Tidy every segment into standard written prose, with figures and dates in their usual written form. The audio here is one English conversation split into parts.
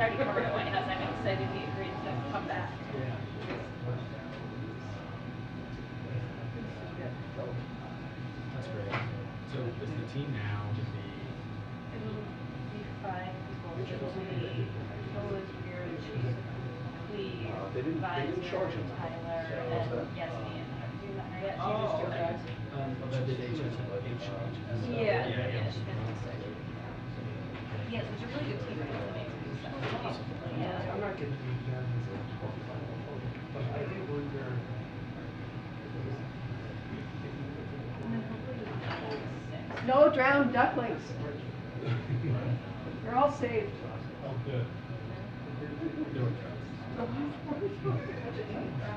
Already covered at White House. I'm excited he agreed to come back. Yeah. That's great. So is the team now to be? It'll be 5 people. It'll be Lois Weir, Chief Cleve, They didn't charge him. Tyler, and Yasmin. Have you met her yet? She just Oh, okay. joined. That did HS. Yeah, yeah. she's been sick. Yes, it's a really good team. It's amazing stuff. Yeah. I'm not getting the exams, but I do wonder. And then hopefully the 6. No drowned ducklings. They're all saved. Oh, good. They were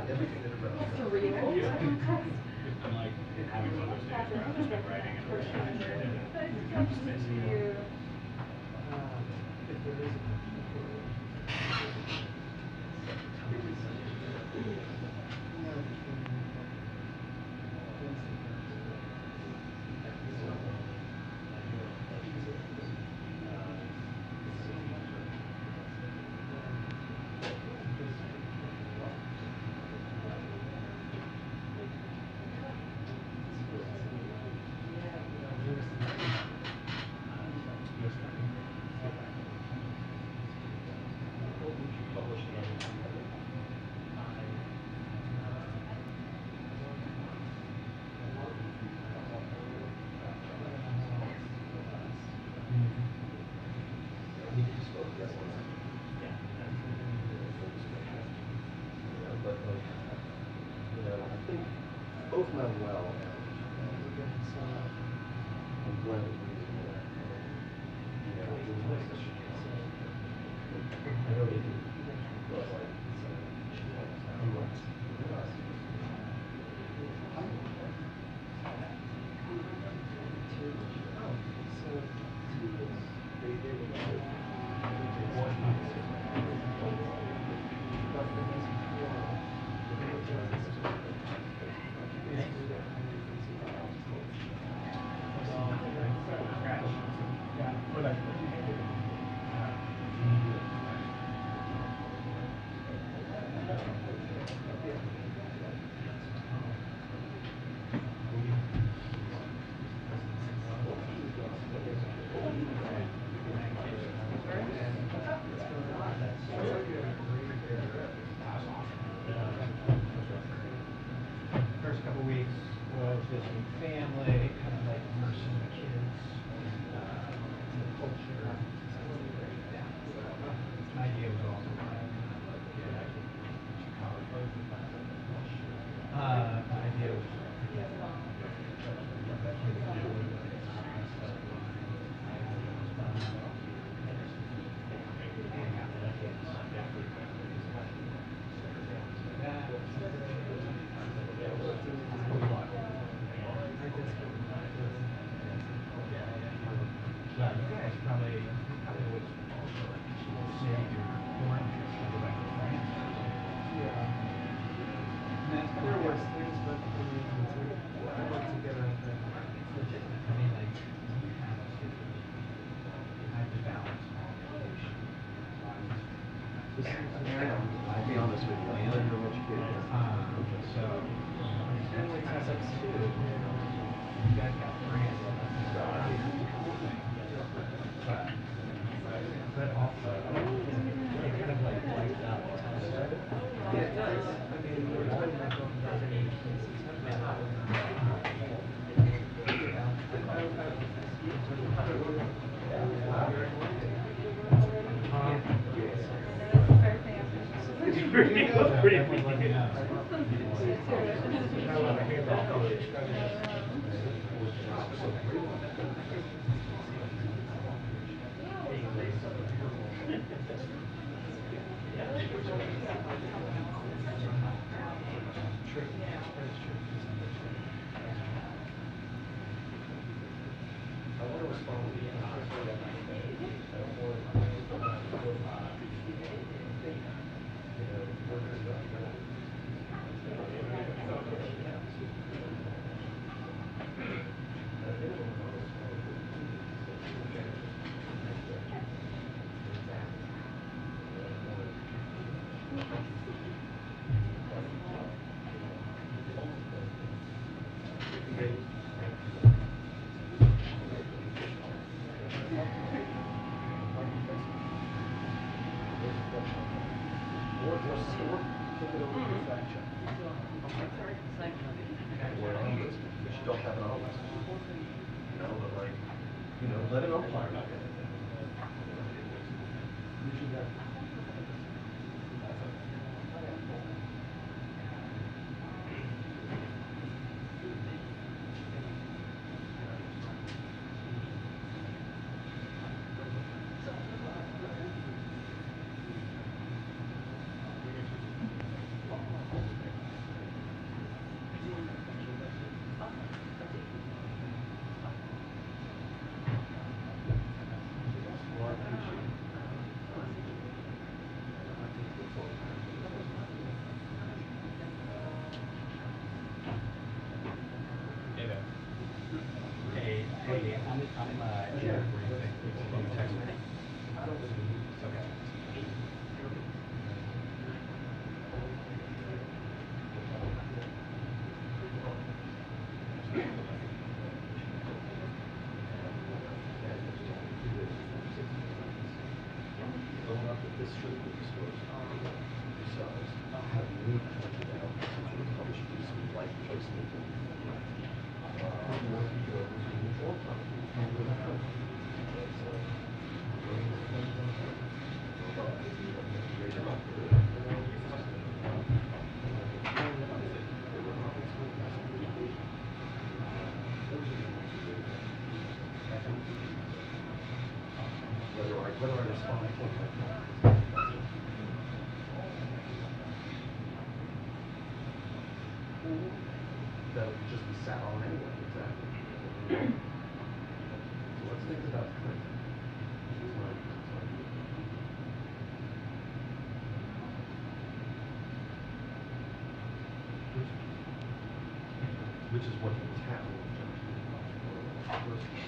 Everything that around. Surreal. I'm like having Mother's Day where I've just been writing and I'm just missing it. If there is both men well, and Glenn is reasonable. I know they do. First couple weeks was visiting family, kind of like immersing the kids in the culture. My idea was also my idea was I'll be honest with you, I know you're educated. Family has up too. You guys got friends. But also, it kind of like wiped out. Yeah, it does. I mean, we're talking about going to any Don't have it on us. No, but like, you know, let it umpire. Hey there. Hey, I'm here. What do you think? Can you text me? It's okay. Going up with this street with the stores. Yourselves. Have you pointed out that you probably should do some light placement? Whether I respond to that would just be sat on anyway, exactly. So let's think about Clinton. Which is what was happening with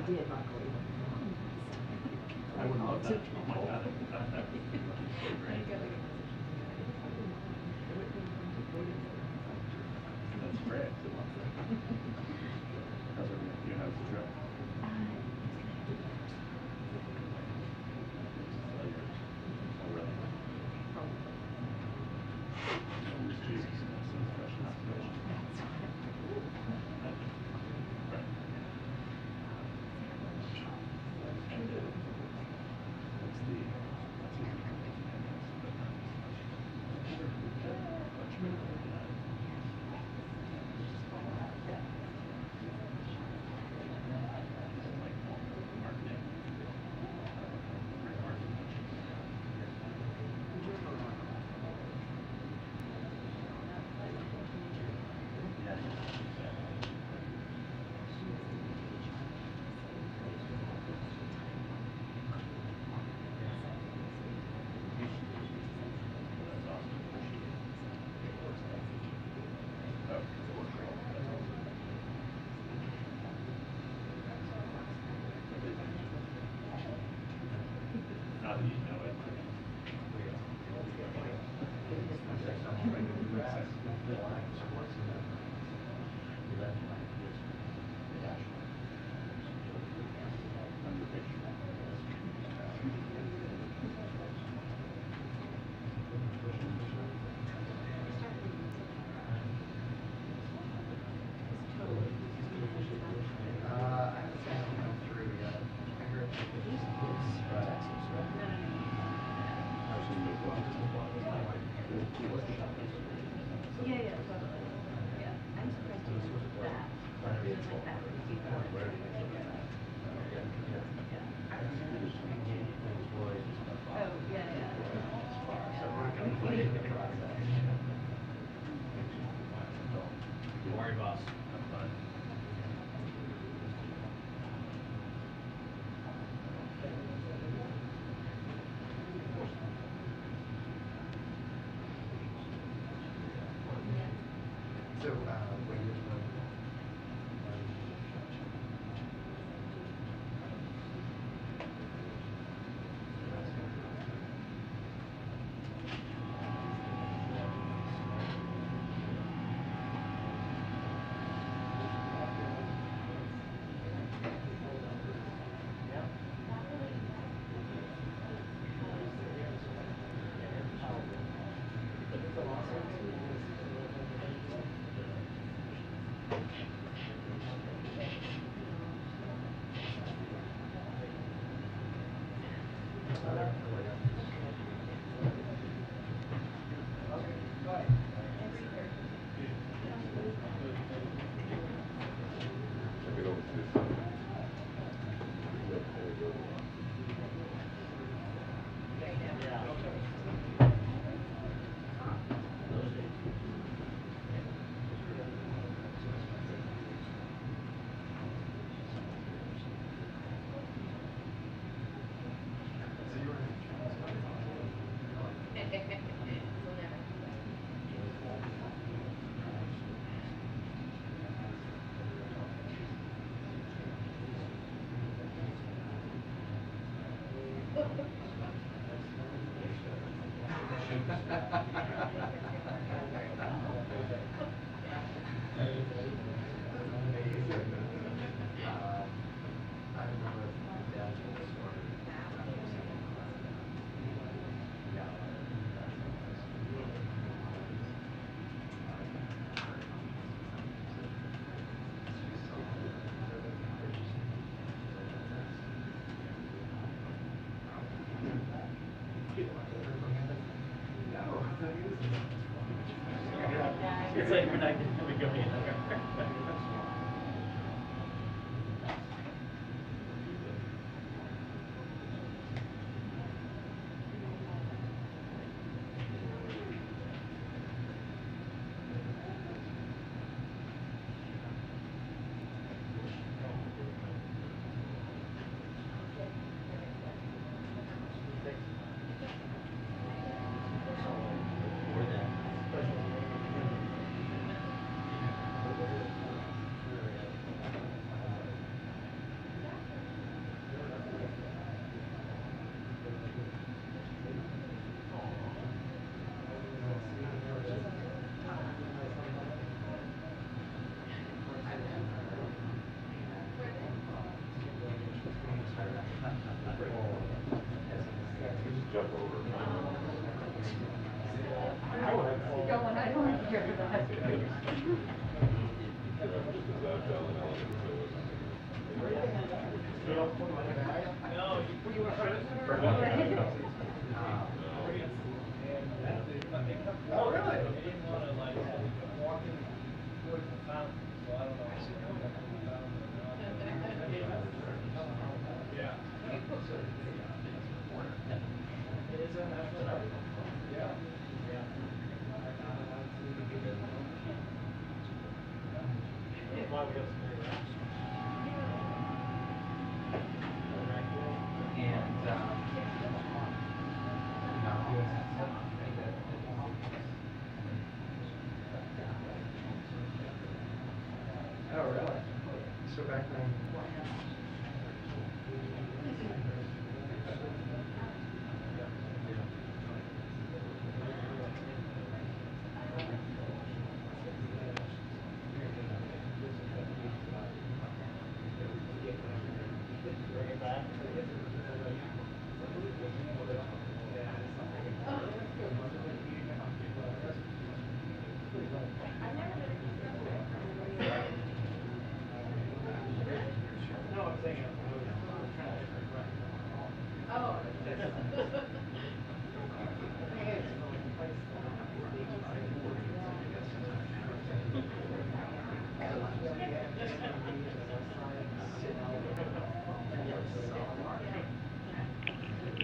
did, luckily. I would love that. Oh my God. That's great. How's everything? You have the trip? Oh, really? Jesus. Now that you know it. Yeah, yeah, totally. Yeah, I'm surprised you did that. It was like that before. Oh, yeah, yeah. Don't worry, boss. So, when you're It's like we're not going to go in. Or that. Going, I don't want to hear that. Oh, really? I didn't want to like walk in towards the fountain, so I don't know. Yeah. It is a national. Yeah. That's why we have some more racks. Oh, really? So back then. Bring it back.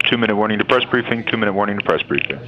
2-minute warning to press briefing, 2-minute warning to press briefing.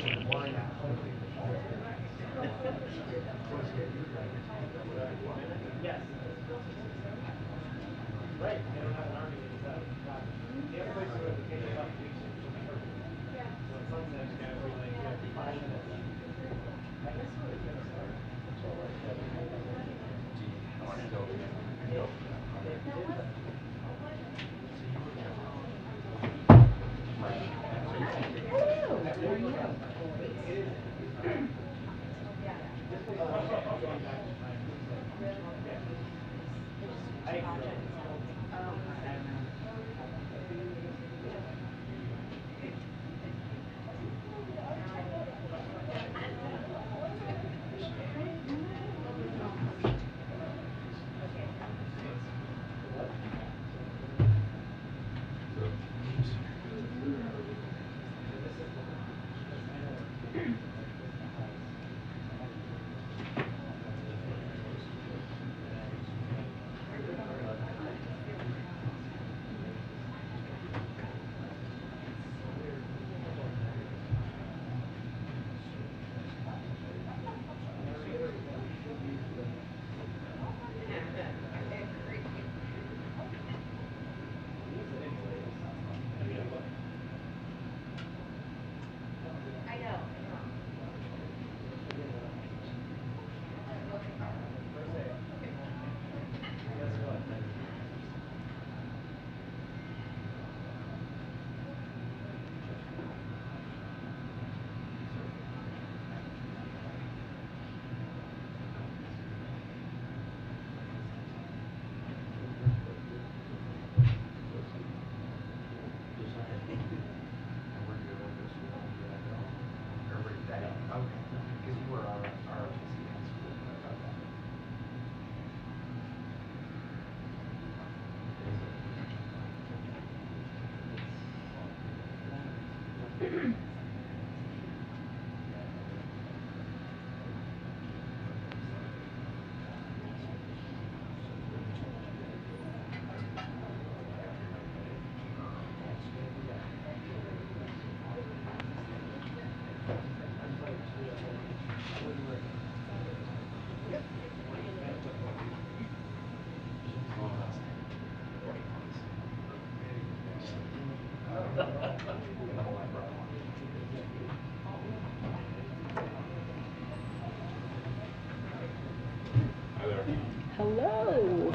Hello.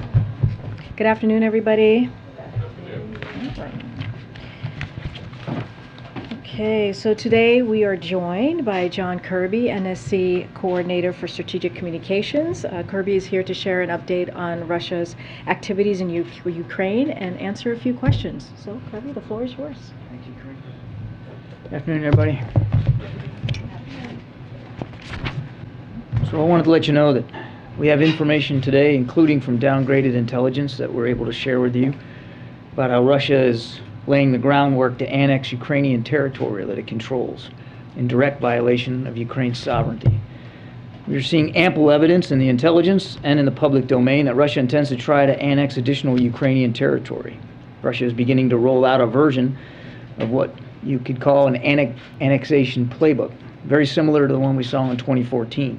Good afternoon, everybody. Okay, so today we are joined by John Kirby, NSC Coordinator for Strategic Communications. Kirby is here to share an update on Russia's activities in Ukraine and answer a few questions. So, Kirby, the floor is yours. Thank you, Karine. Afternoon, everybody. So I wanted to let you know that we have information today, including from downgraded intelligence, that we're able to share with you about how Russia is laying the groundwork to annex Ukrainian territory that it controls in direct violation of Ukraine's sovereignty. We're seeing ample evidence in the intelligence and in the public domain that Russia intends to try to annex additional Ukrainian territory. Russia is beginning to roll out a version of what you could call an annexation playbook, very similar to the one we saw in 2014.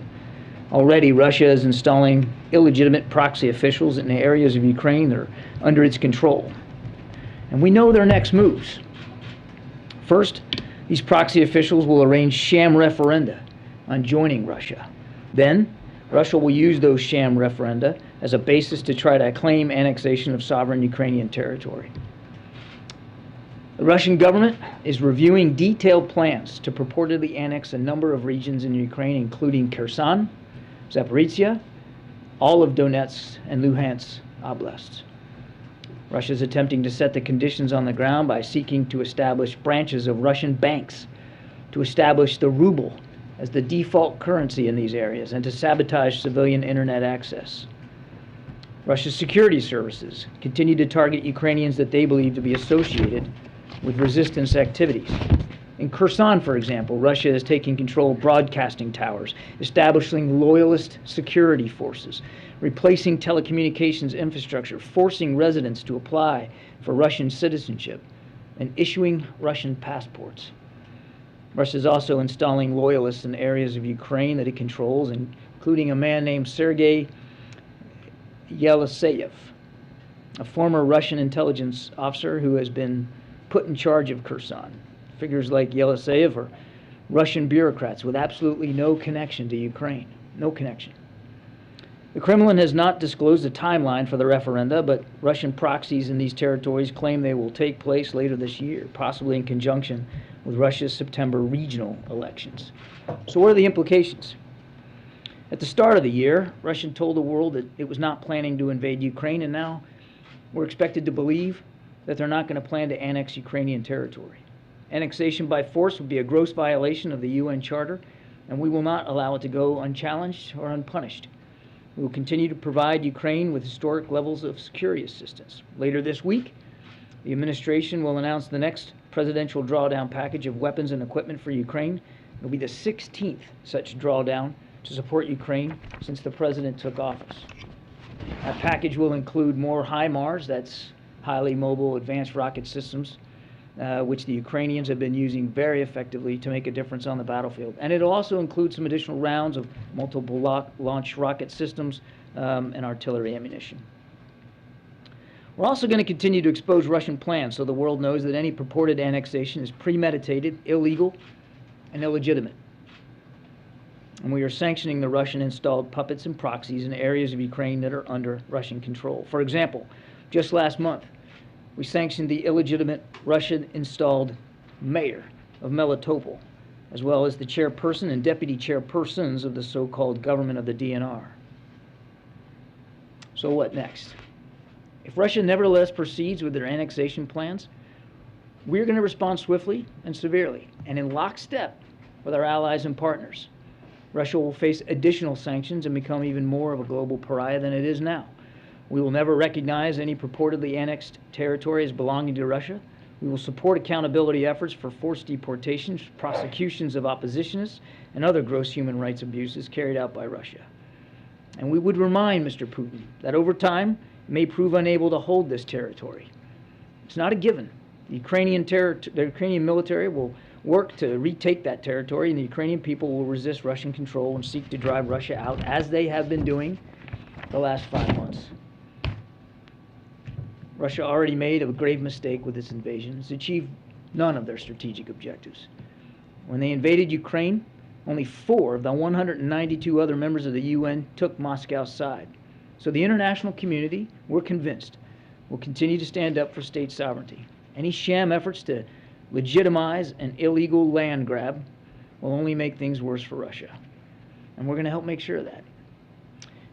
Already, Russia is installing illegitimate proxy officials in the areas of Ukraine that are under its control. And we know their next moves. First, these proxy officials will arrange sham referenda on joining Russia. Then, Russia will use those sham referenda as a basis to try to claim annexation of sovereign Ukrainian territory. The Russian government is reviewing detailed plans to purportedly annex a number of regions in Ukraine, including Kherson, Zaporizhia, all of Donetsk and Luhansk oblasts. Russia is attempting to set the conditions on the ground by seeking to establish branches of Russian banks, to establish the ruble as the default currency in these areas, and to sabotage civilian internet access. Russia's security services continue to target Ukrainians that they believe to be associated with resistance activities. In Kherson, for example, Russia is taking control of broadcasting towers, establishing loyalist security forces, replacing telecommunications infrastructure, forcing residents to apply for Russian citizenship, and issuing Russian passports. Russia is also installing loyalists in areas of Ukraine that it controls, including a man named Sergei Yeleseyev, a former Russian intelligence officer who has been put in charge of Kherson. Figures like Yeleseyev are Russian bureaucrats with absolutely no connection to Ukraine. No connection. The Kremlin has not disclosed a timeline for the referenda, but Russian proxies in these territories claim they will take place later this year, possibly in conjunction with Russia's September regional elections. So what are the implications? At the start of the year, Russia told the world that it was not planning to invade Ukraine, and now we're expected to believe that they're not going to plan to annex Ukrainian territory. Annexation by force would be a gross violation of the UN Charter, and we will not allow it to go unchallenged or unpunished. We will continue to provide Ukraine with historic levels of security assistance. Later this week, the administration will announce the next presidential drawdown package of weapons and equipment for Ukraine. It will be the 16th such drawdown to support Ukraine since the president took office. That package will include more HIMARS, that's highly mobile advanced rocket systems, which the Ukrainians have been using very effectively to make a difference on the battlefield. And it'll also include some additional rounds of multiple launch rocket systems and artillery ammunition. We're also going to continue to expose Russian plans so the world knows that any purported annexation is premeditated, illegal, and illegitimate. And we are sanctioning the Russian-installed puppets and proxies in areas of Ukraine that are under Russian control. For example, just last month, we sanctioned the illegitimate Russian-installed mayor of Melitopol, as well as the chairperson and deputy chairpersons of the so-called government of the DNR. So what next? If Russia nevertheless proceeds with their annexation plans, we're going to respond swiftly and severely, and in lockstep with our allies and partners. Russia will face additional sanctions and become even more of a global pariah than it is now. We will never recognize any purportedly annexed territory as belonging to Russia. We will support accountability efforts for forced deportations, prosecutions of oppositionists, and other gross human rights abuses carried out by Russia. And we would remind Mr. Putin that over time, it may prove unable to hold this territory. It's not a given. The Ukrainian military will work to retake that territory, and the Ukrainian people will resist Russian control and seek to drive Russia out, as they have been doing the last 5 months. Russia already made a grave mistake with its invasion. It's achieved none of their strategic objectives. When they invaded Ukraine, only 4 of the 192 other members of the UN took Moscow's side. So the international community, we're convinced, will continue to stand up for state sovereignty. Any sham efforts to legitimize an illegal land grab will only make things worse for Russia. And we're going to help make sure of that.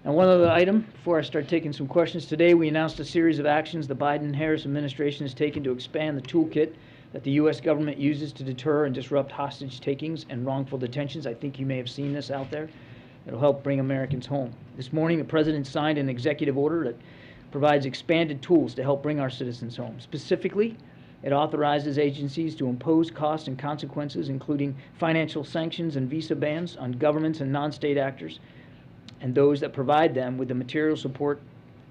And one other item, before I start taking some questions today, we announced a series of actions the Biden-Harris administration has taken to expand the toolkit that the U.S. government uses to deter and disrupt hostage takings and wrongful detentions. I think you may have seen this out there. It'll help bring Americans home. This morning, the President signed an executive order that provides expanded tools to help bring our citizens home. Specifically, it authorizes agencies to impose costs and consequences, including financial sanctions and visa bans on governments and non-state actors and those that provide them with the material support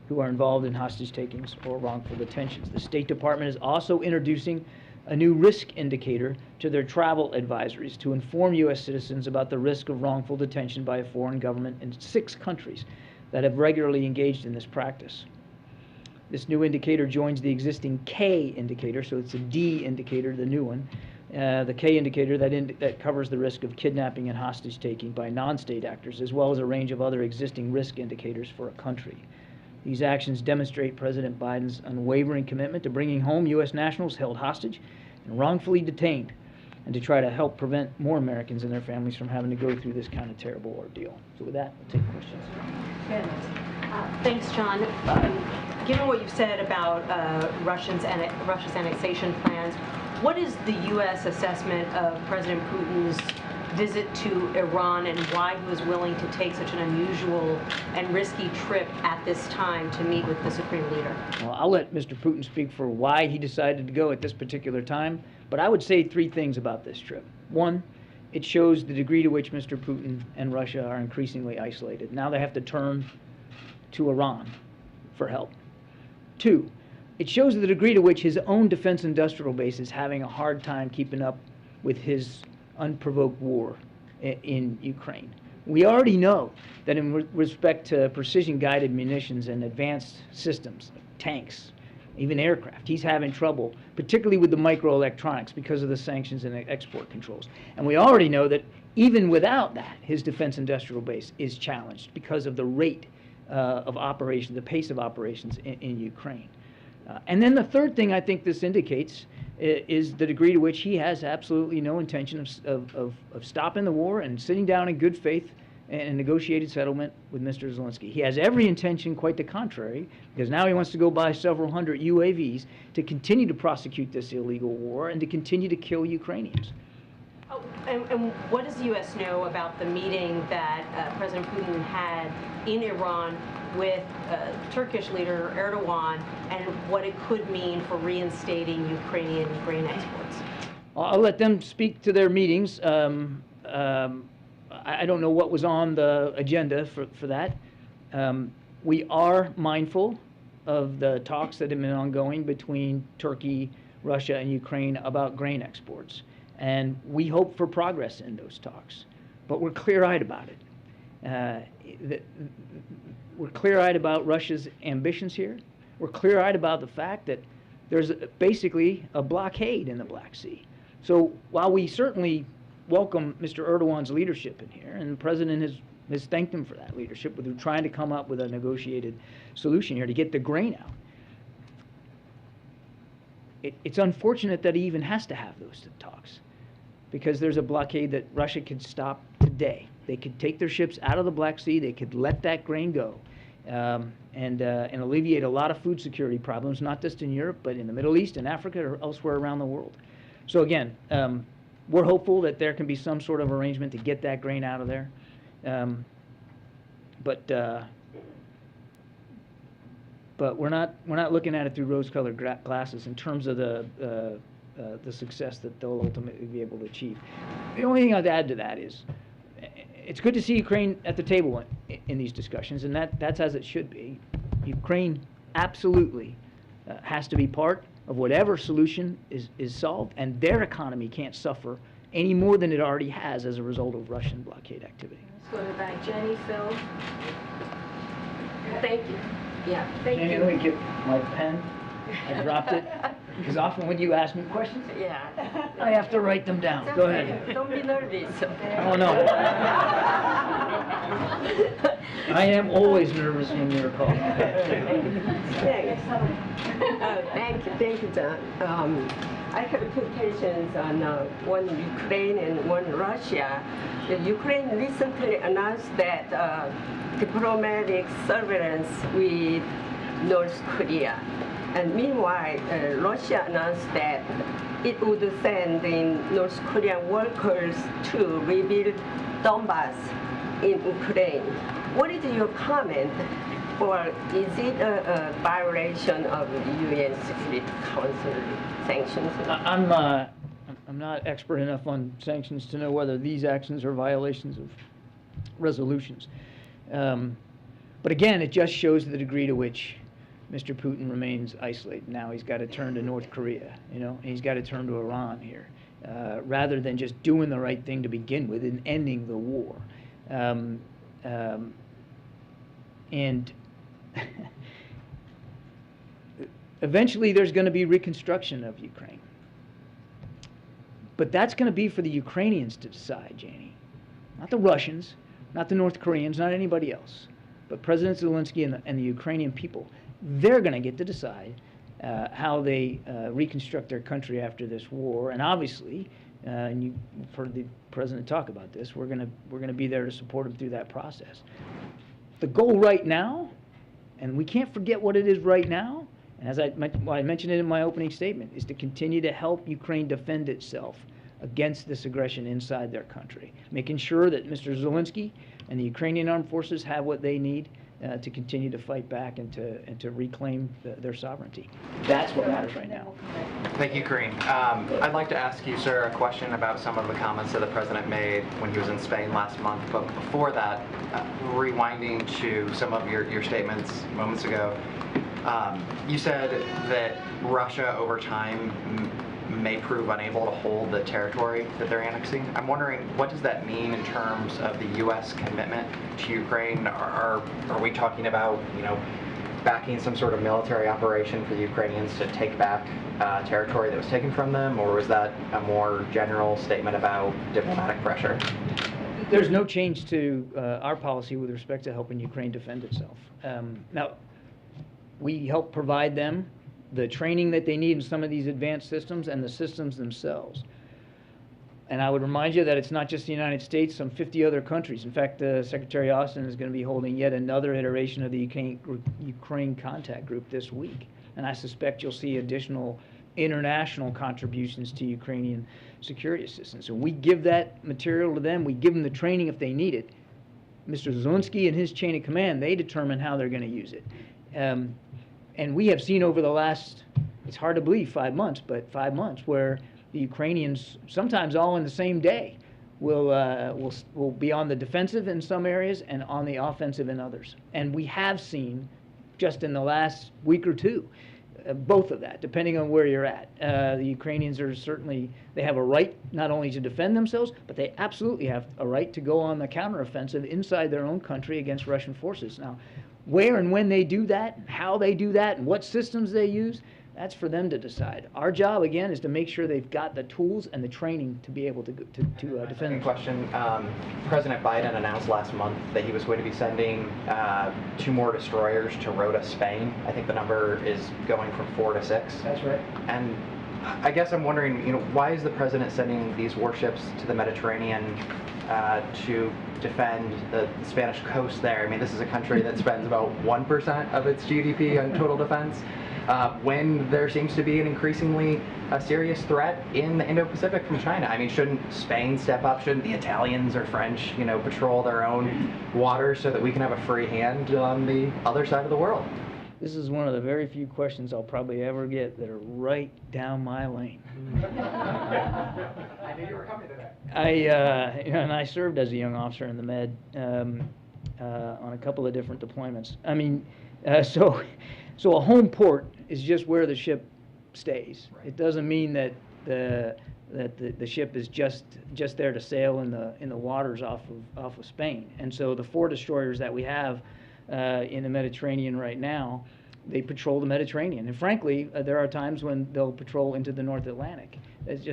who are involved in hostage takings or wrongful detentions. The State Department is also introducing a new risk indicator to their travel advisories to inform U.S. citizens about the risk of wrongful detention by a foreign government in 6 countries that have regularly engaged in this practice. This new indicator joins the existing K indicator, so it's a D indicator, the new one, the K indicator that covers the risk of kidnapping and hostage taking by non-state actors, as well as a range of other existing risk indicators for a country. These actions demonstrate President Biden's unwavering commitment to bringing home U.S. nationals held hostage and wrongfully detained, and to try to help prevent more Americans and their families from having to go through this kind of terrible ordeal. So with that, we'll take questions. Thanks, John. Given what you've said about Russia's annexation plans, what is the U.S. assessment of President Putin's visit to Iran and why he was willing to take such an unusual and risky trip at this time to meet with the Supreme Leader? Well, I'll let Mr. Putin speak for why he decided to go at this particular time, but I would say 3 things about this trip. 1, it shows the degree to which Mr. Putin and Russia are increasingly isolated. Now they have to turn to Iran for help. 2, it shows the degree to which his own defense industrial base is having a hard time keeping up with his unprovoked war in Ukraine. We already know that in respect to precision-guided munitions and advanced systems, like tanks, even aircraft, he's having trouble, particularly with the microelectronics because of the sanctions and export controls. And we already know that even without that, his defense industrial base is challenged because of the rate of operation, the pace of operations in Ukraine. And then the third thing I think this indicates is the degree to which he has absolutely no intention of stopping the war and sitting down in good faith and a negotiated settlement with Mr. Zelensky. He has every intention, quite the contrary, because now he wants to go buy several hundred UAVs to continue to prosecute this illegal war and to continue to kill Ukrainians. Oh, and what does the U.S. know about the meeting that President Putin had in Iran with Turkish leader Erdogan and what it could mean for reinstating Ukrainian grain exports? I'll let them speak to their meetings. I don't know what was on the agenda for that. We are mindful of the talks that have been ongoing between Turkey, Russia, and Ukraine about grain exports. And we hope for progress in those talks. But we're clear-eyed about it. We're clear-eyed about Russia's ambitions here. We're clear-eyed about the fact that there's basically a blockade in the Black Sea. So while we certainly welcome Mr. Erdogan's leadership in here, and the President has thanked him for that leadership, with trying to come up with a negotiated solution here to get the grain out, it's unfortunate that he even has to have those talks, because there's a blockade that Russia could stop today. They could take their ships out of the Black Sea, they could let that grain go, and alleviate a lot of food security problems, not just in Europe, but in the Middle East and Africa or elsewhere around the world. So again, we're hopeful that there can be some sort of arrangement to get that grain out of there. But we're not looking at it through rose-colored glasses in terms of the success that they'll ultimately be able to achieve. The only thing I'd add to that is it's good to see Ukraine at the table in these discussions, and that's as it should be. Ukraine absolutely has to be part of whatever solution is solved, and their economy can't suffer any more than it already has as a result of Russian blockade activity. Let's go to the back. Jenny, Phil. Thank you. Yeah, thank Maybe you. let me get my pen. I dropped it. Because often when you ask me questions, Yeah. I have to write them down. Go ahead. Don't be nervous. Oh, no. I am always nervous when you're called. Thank you, John. I have 2 questions on one Ukraine and one Russia. The Ukraine recently announced that diplomatic surveillance with North Korea. And meanwhile, Russia announced that it would send in North Korean workers to rebuild Donbass in Ukraine. What is your comment? Or is it a violation of UN Security Council sanctions? I'm not expert enough on sanctions to know whether these actions are violations of resolutions. But again, it just shows the degree to which Mr. Putin remains isolated. Now he's got to turn to North Korea, and he's got to turn to Iran here, rather than just doing the right thing to begin with and ending the war. And eventually there's going to be reconstruction of Ukraine. But that's going to be for the Ukrainians to decide, Janie. Not the Russians, not the North Koreans, not anybody else. But President Zelensky and the Ukrainian people, they're going to get to decide how they reconstruct their country after this war. And obviously, and you've heard the president talk about this, we're going to be there to support him through that process. The goal right now, and we can't forget what it is right now, and as I mentioned it in my opening statement, is to continue to help Ukraine defend itself against this aggression inside their country, making sure that Mr. Zelensky and the Ukrainian armed forces have what they need to continue to fight back and to reclaim their sovereignty. That's what matters right now. Thank you, Karine. I'd like to ask you, sir, a question about some of the comments that the president made when he was in Spain last month. But before that, rewinding to some of your statements moments ago, you said that Russia over time may prove unable to hold the territory that they're annexing. I'm wondering, what does that mean in terms of the U.S. commitment to Ukraine? Are we talking about, backing some sort of military operation for the Ukrainians to take back territory that was taken from them, or was that a more general statement about diplomatic pressure? There's no change to our policy with respect to helping Ukraine defend itself. Now, we help provide them the training that they need in some of these advanced systems and the systems themselves. And I would remind you that it's not just the United States, some 50 other countries. In fact, Secretary Austin is going to be holding yet another iteration of the Ukraine Contact Group this week. And I suspect you'll see additional international contributions to Ukrainian security assistance. And we give that material to them. We give them the training if they need it. Mr. Zelensky and his chain of command, they determine how they're going to use it. And we have seen over the last, it's hard to believe, 5 months, but 5 months, where the Ukrainians, sometimes all in the same day, will be on the defensive in some areas and on the offensive in others. And we have seen, just in the last week or two, both of that, depending on where you're at. The Ukrainians are certainly, they have a right not only to defend themselves, but they absolutely have a right to go on the counteroffensive inside their own country against Russian forces. Now, where and when they do that, how they do that, and what systems they use, that's for them to decide. Our job, again, is to make sure they've got the tools and the training to be able to defend. Second question. President Biden announced last month that he was going to be sending 2 more destroyers to Rota, Spain. I think the number is going from 4 to 6. That's right. And I guess I'm wondering, why is the president sending these warships to the Mediterranean to defend the Spanish coast there? I mean, this is a country that spends about 1% of its GDP on total defense, when there seems to be an increasingly serious threat in the Indo-Pacific from China. I mean, shouldn't Spain step up? Shouldn't the Italians or French, patrol their own waters so that we can have a free hand on the other side of the world? This is one of the very few questions I'll probably ever get that are right down my lane. I knew you were coming to that. And I served as a young officer in the Med on a couple of different deployments. I mean, so a home port is just where the ship stays. Right. It doesn't mean that the ship is just there to sail in the waters off of Spain. And so the 4 destroyers that we have in the Mediterranean right now, they patrol the Mediterranean. And frankly, there are times when they'll patrol into the North Atlantic. It's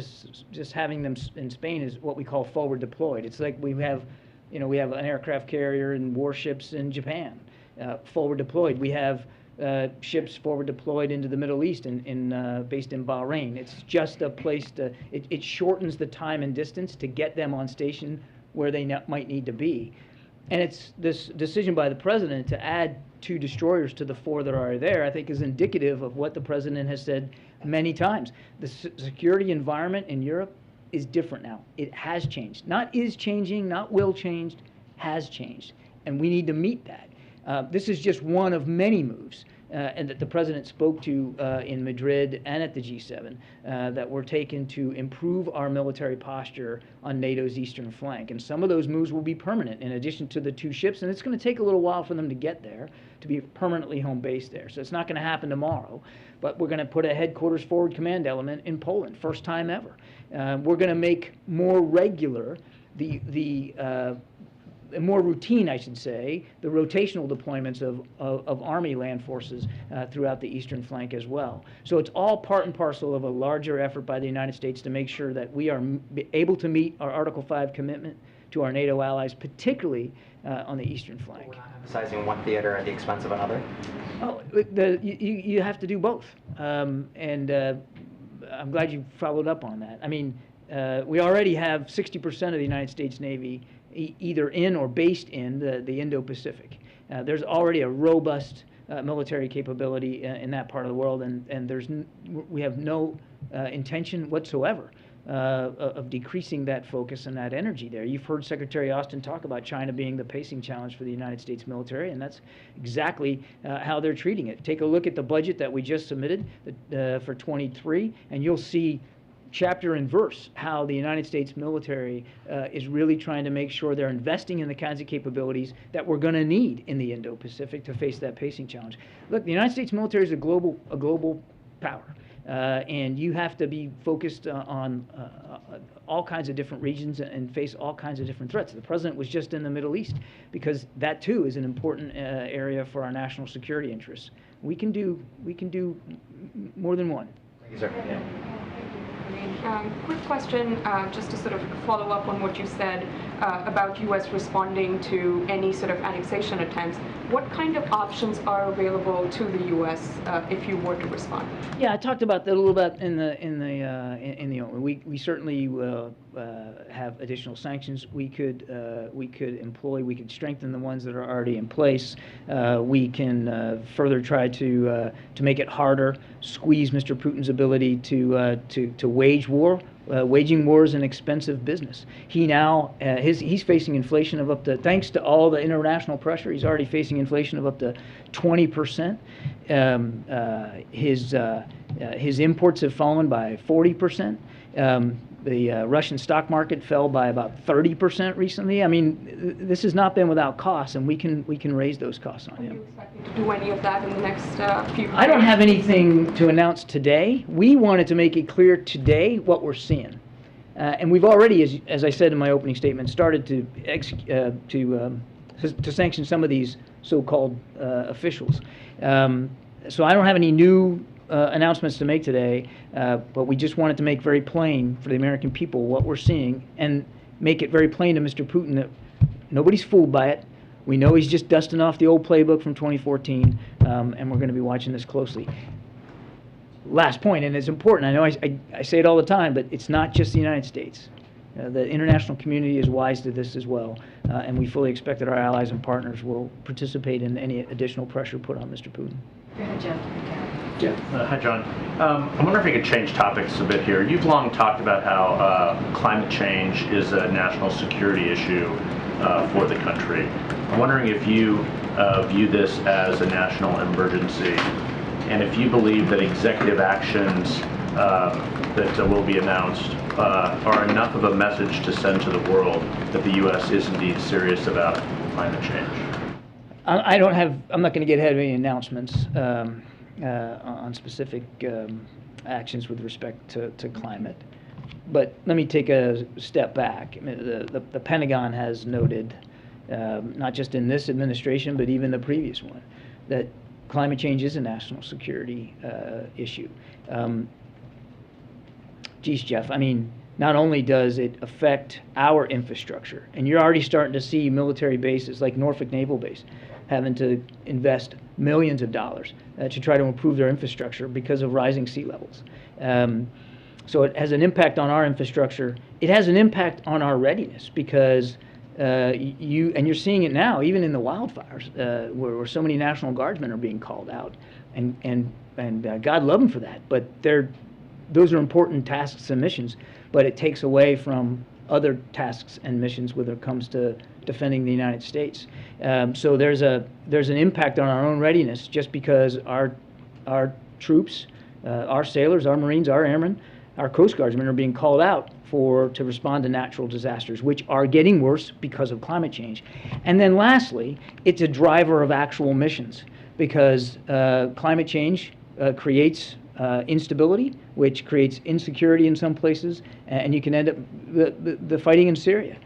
just having them in Spain is what we call forward deployed. It's like we have an aircraft carrier and warships in Japan, forward deployed. We have ships forward deployed into the Middle East based in Bahrain. It's just a place it shortens the time and distance to get them on station where they might need to be. And it's this decision by the president to add 2 destroyers to the 4 that are there, I think, is indicative of what the president has said many times. The security environment in Europe is different now. It has changed. Not is changing, not will change, has changed. And we need to meet that. This is just one of many moves and that the president spoke to in Madrid and at the G7 that were taken to improve our military posture on NATO's eastern flank. And some of those moves will be permanent in addition to the 2 ships, and it's going to take a little while for them to get there, to be permanently home based there. So it's not going to happen tomorrow, but we're going to put a headquarters forward command element in Poland, first time ever. We're going to make more regular more routine, I should say, the rotational deployments of Army land forces throughout the eastern flank as well. So it's all part and parcel of a larger effort by the United States to make sure that we are able to meet our Article 5 commitment to our NATO allies, particularly on the eastern flank. We're not emphasizing one theater at the expense of another? Oh, you have to do both. I'm glad you followed up on that. I mean, we already have 60% of the United States Navy either in or based in the Indo-Pacific. There's already a robust military capability in that part of the world, and we have no intention whatsoever of decreasing that focus and that energy there. You've heard Secretary Austin talk about China being the pacing challenge for the United States military, and that's exactly how they're treating it. Take a look at the budget that we just submitted for 23, and you'll see chapter and verse how the United States military is really trying to make sure they're investing in the kinds of capabilities that we're going to need in the Indo-Pacific to face that pacing challenge. Look, the United States military is a global power, and you have to be focused on all kinds of different regions and face all kinds of different threats. The president was just in the Middle East because that too is an important area for our national security interests. We can do more than one. Yes, sir. Yeah. Quick question, just to sort of follow up on what you said about U.S. responding to any sort of annexation attempts. What kind of options are available to the U.S. If you were to respond? Yeah, I talked about that a little bit in the we certainly have additional sanctions we could employ. We could strengthen the ones that are already in place. We can further try to make it harder, squeeze Mr. Putin's ability to wage war. Waging war is an expensive business. He now he's facing inflation of up to, thanks to all the international pressure, he's already facing inflation of up to 20%. His imports have fallen by 40%. The Russian stock market fell by about 30% recently. I mean, this has not been without costs, and we can raise those costs on him. Are you expecting to do any of that in the next few years? I don't have anything to announce today. We wanted to make it clear today what we're seeing, and we've already, as I said in my opening statement, started to sanction some of these so-called officials. So I don't have any new announcements to make today, but we just wanted to make very plain for the American people what we're seeing and make it very plain to Mr. Putin that nobody's fooled by it. We know he's just dusting off the old playbook from 2014, and we're going to be watching this closely. Last point, and it's important, I know I say it all the time, but it's not just the United States. The international community is wise to this as well, and we fully expect that our allies and partners will participate in any additional pressure put on Mr. Putin. Go ahead, Jeff. Yeah. Hi, John. I wonder if we could change topics a bit here. You've long talked about how climate change is a national security issue for the country. I'm wondering if you view this as a national emergency, and if you believe that executive actions that will be announced are enough of a message to send to the world that the U.S. is indeed serious about climate change. I'm not going to get ahead of any announcements on specific actions with respect to climate. But let me take a step back. I mean, the Pentagon has noted, not just in this administration, but even the previous one, that climate change is a national security issue. Geez, Jeff, I mean, not only does it affect our infrastructure, and you're already starting to see military bases like Norfolk Naval Base having to invest millions of dollars to try to improve their infrastructure because of rising sea levels. So it has an impact on our infrastructure. It has an impact on our readiness because you're seeing it now, even in the wildfires, where so many National Guardsmen are being called out, and God love them for that. But those are important tasks and missions, but it takes away from other tasks and missions when it comes to defending the United States. So there's an impact on our own readiness just because our troops, our sailors, our Marines, our airmen, our Coast Guardsmen are being called out to respond to natural disasters, which are getting worse because of climate change. And then lastly, it's a driver of actual missions because climate change creates instability, which creates insecurity in some places, and you can end up, the fighting in Syria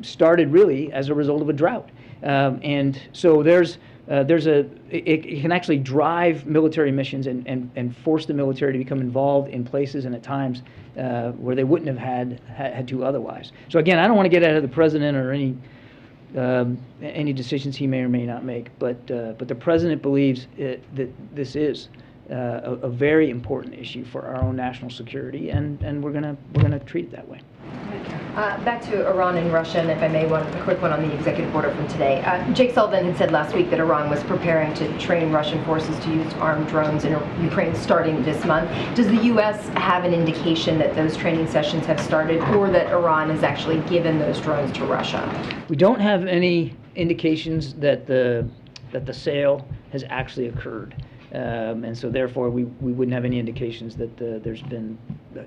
started really as a result of a drought. And so it can actually drive military missions and force the military to become involved in places and at times where they wouldn't have had to otherwise. So again, I don't want to get ahead of the president or any decisions he may or may not make, but the president believes that this is a very important issue for our own national security, and we're gonna treat it that way. Back to Iran and Russia, and if I may, a quick one on the executive order from today. Jake Sullivan had said last week that Iran was preparing to train Russian forces to use armed drones in Ukraine starting this month. Does the U.S. have an indication that those training sessions have started, or that Iran has actually given those drones to Russia? We don't have any indications that the sale has actually occurred. And so therefore we wouldn't have any indications that there's been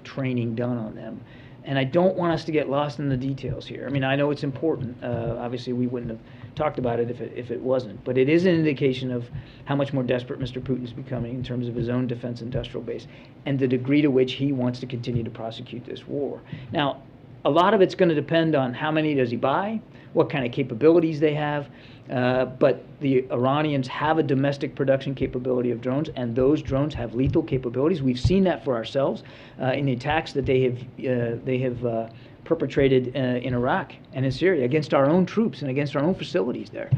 training done on them. And I don't want us to get lost in the details here. I mean, I know it's important. Obviously, we wouldn't have talked about it if it wasn't. But it is an indication of how much more desperate Mr. Putin's becoming in terms of his own defense industrial base and the degree to which he wants to continue to prosecute this war. Now, a lot of it's going to depend on how many does he buy, what kind of capabilities they have. But the Iranians have a domestic production capability of drones, and those drones have lethal capabilities. We've seen that for ourselves in the attacks that they have perpetrated in Iraq and in Syria against our own troops and against our own facilities there.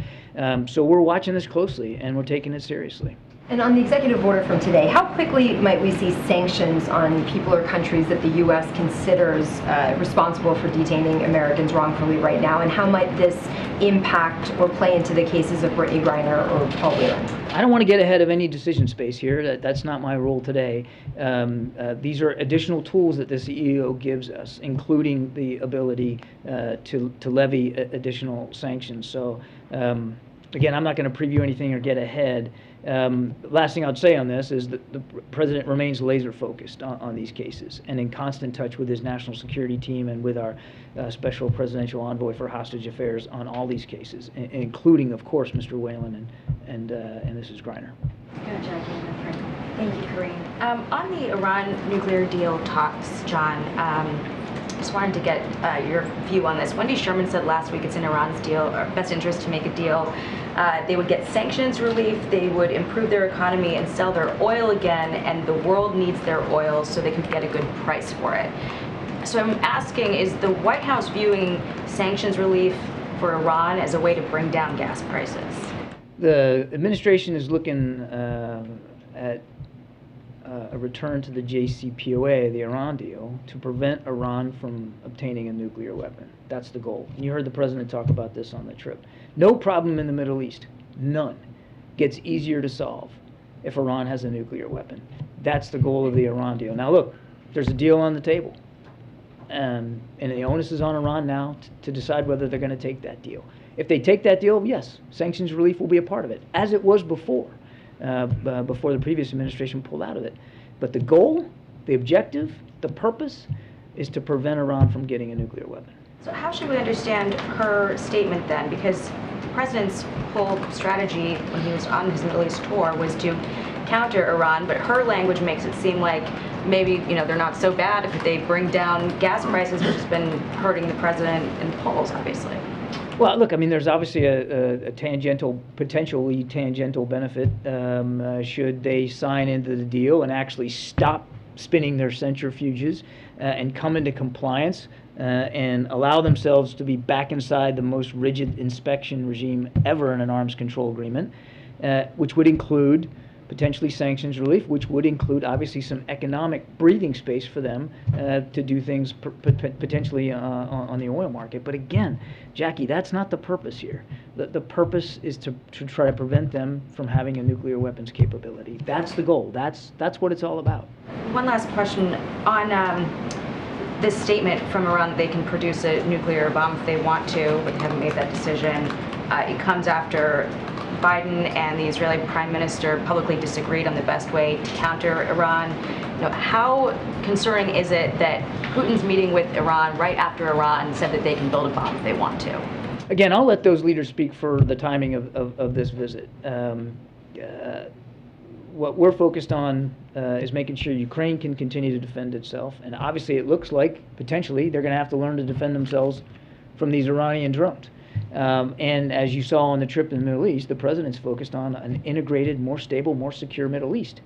So we're watching this closely, and we're taking it seriously. And on the executive order from today, how quickly might we see sanctions on people or countries that the U.S. considers responsible for detaining Americans wrongfully right now? And how might this impact or play into the cases of Brittany Griner or Paul Whelan? I don't want to get ahead of any decision space here. That's not my role today. These are additional tools that the CEO gives us, including the ability to levy additional sanctions. So again, I'm not going to preview anything or get ahead. Last thing I'd say on this is that the president remains laser focused on these cases and in constant touch with his national security team and with our special presidential envoy for hostage affairs on all these cases, including, of course, Mr. Whelan and Mrs. Griner. Thank you, Karine. On the Iran nuclear deal talks, John, just wanted to get your view on this. Wendy Sherman said last week it's in Iran's best interest to make a deal. They would get sanctions relief, they would improve their economy and sell their oil again, and the world needs their oil so they can get a good price for it. So I'm asking, is the White House viewing sanctions relief for Iran as a way to bring down gas prices? The administration is looking at a return to the JCPOA, the Iran deal, to prevent Iran from obtaining a nuclear weapon. That's the goal. And you heard the president talk about this on the trip. No problem in the Middle East, none, gets easier to solve if Iran has a nuclear weapon. That's the goal of the Iran deal. Now look, there's a deal on the table. And the onus is on Iran now to decide whether they're going to take that deal. If they take that deal, yes, sanctions relief will be a part of it, as it was before the previous administration pulled out of it. But the goal, the objective, the purpose is to prevent Iran from getting a nuclear weapon. So how should we understand her statement then? Because the president's whole strategy when he was on his Middle East tour was to counter Iran, but her language makes it seem like maybe they're not so bad if they bring down gas prices, which has been hurting the president in the polls, obviously. Well, look, I mean, there's obviously a potentially tangential benefit should they sign into the deal and actually stop spinning their centrifuges and come into compliance and allow themselves to be back inside the most rigid inspection regime ever in an arms control agreement, which would include potentially sanctions relief, which would include obviously some economic breathing space for them to do things potentially on the oil market. But again, Jackie, that's not the purpose here. The purpose is to try to prevent them from having a nuclear weapons capability. That's the goal. That's what it's all about. One last question on this statement from Iran that they can produce a nuclear bomb if they want to, but they haven't made that decision. It comes after Biden and the Israeli Prime Minister publicly disagreed on the best way to counter Iran. How concerning is it that Putin's meeting with Iran right after Iran said that they can build a bomb if they want to? Again, I'll let those leaders speak for the timing of this visit. What we're focused on is making sure Ukraine can continue to defend itself. And obviously it looks like potentially they're going to have to learn to defend themselves from these Iranian drones. And as you saw on the trip in the Middle East, the president's focused on an integrated, more stable, more secure Middle East.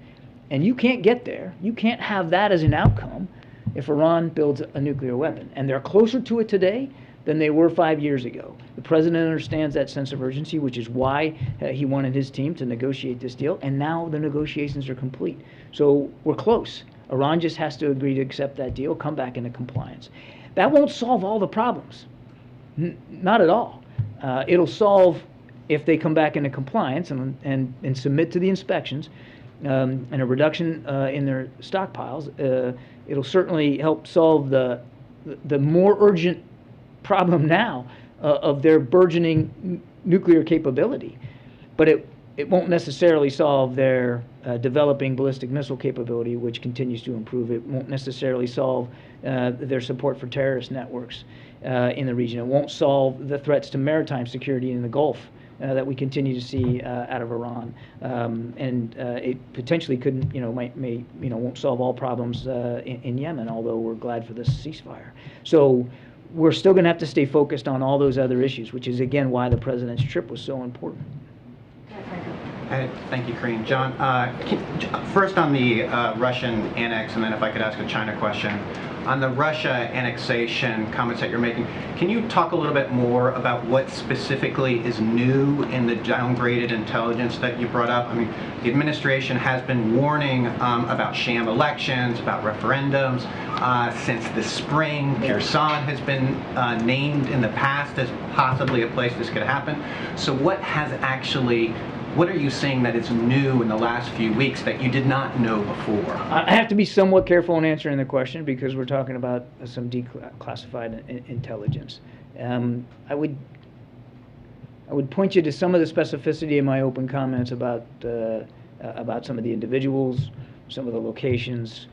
And you can't get there. You can't have that as an outcome if Iran builds a nuclear weapon. And they're closer to it today than they were 5 years ago. The president understands that sense of urgency, which is why he wanted his team to negotiate this deal, and now the negotiations are complete. So we're close. Iran just has to agree to accept that deal, come back into compliance. That won't solve all the problems. Not at all. It'll solve if they come back into compliance and submit to the inspections and a reduction in their stockpiles. It'll certainly help solve the more urgent problem now of their burgeoning nuclear capability, but it won't necessarily solve their developing ballistic missile capability, which continues to improve. It won't necessarily solve their support for terrorist networks in the region. It won't solve the threats to maritime security in the Gulf that we continue to see out of Iran, and it potentially couldn't, won't solve all problems in Yemen. Although we're glad for this ceasefire. So we're still going to have to stay focused on all those other issues, which is, again, why the president's trip was so important. Thank you, Karine. John, first on the Russian annex, and then if I could ask a China question. On the Russia annexation comments that you're making, can you talk a little bit more about what specifically is new in the downgraded intelligence that you brought up? I mean, the administration has been warning about sham elections, about referendums since the spring. Kyrgyzstan has been named in the past as possibly a place this could happen. So what are you saying that is new in the last few weeks that you did not know before? I have to be somewhat careful in answering the question because we're talking about some declassified intelligence. I would point you to some of the specificity in my open comments about some of the individuals, some of the locations,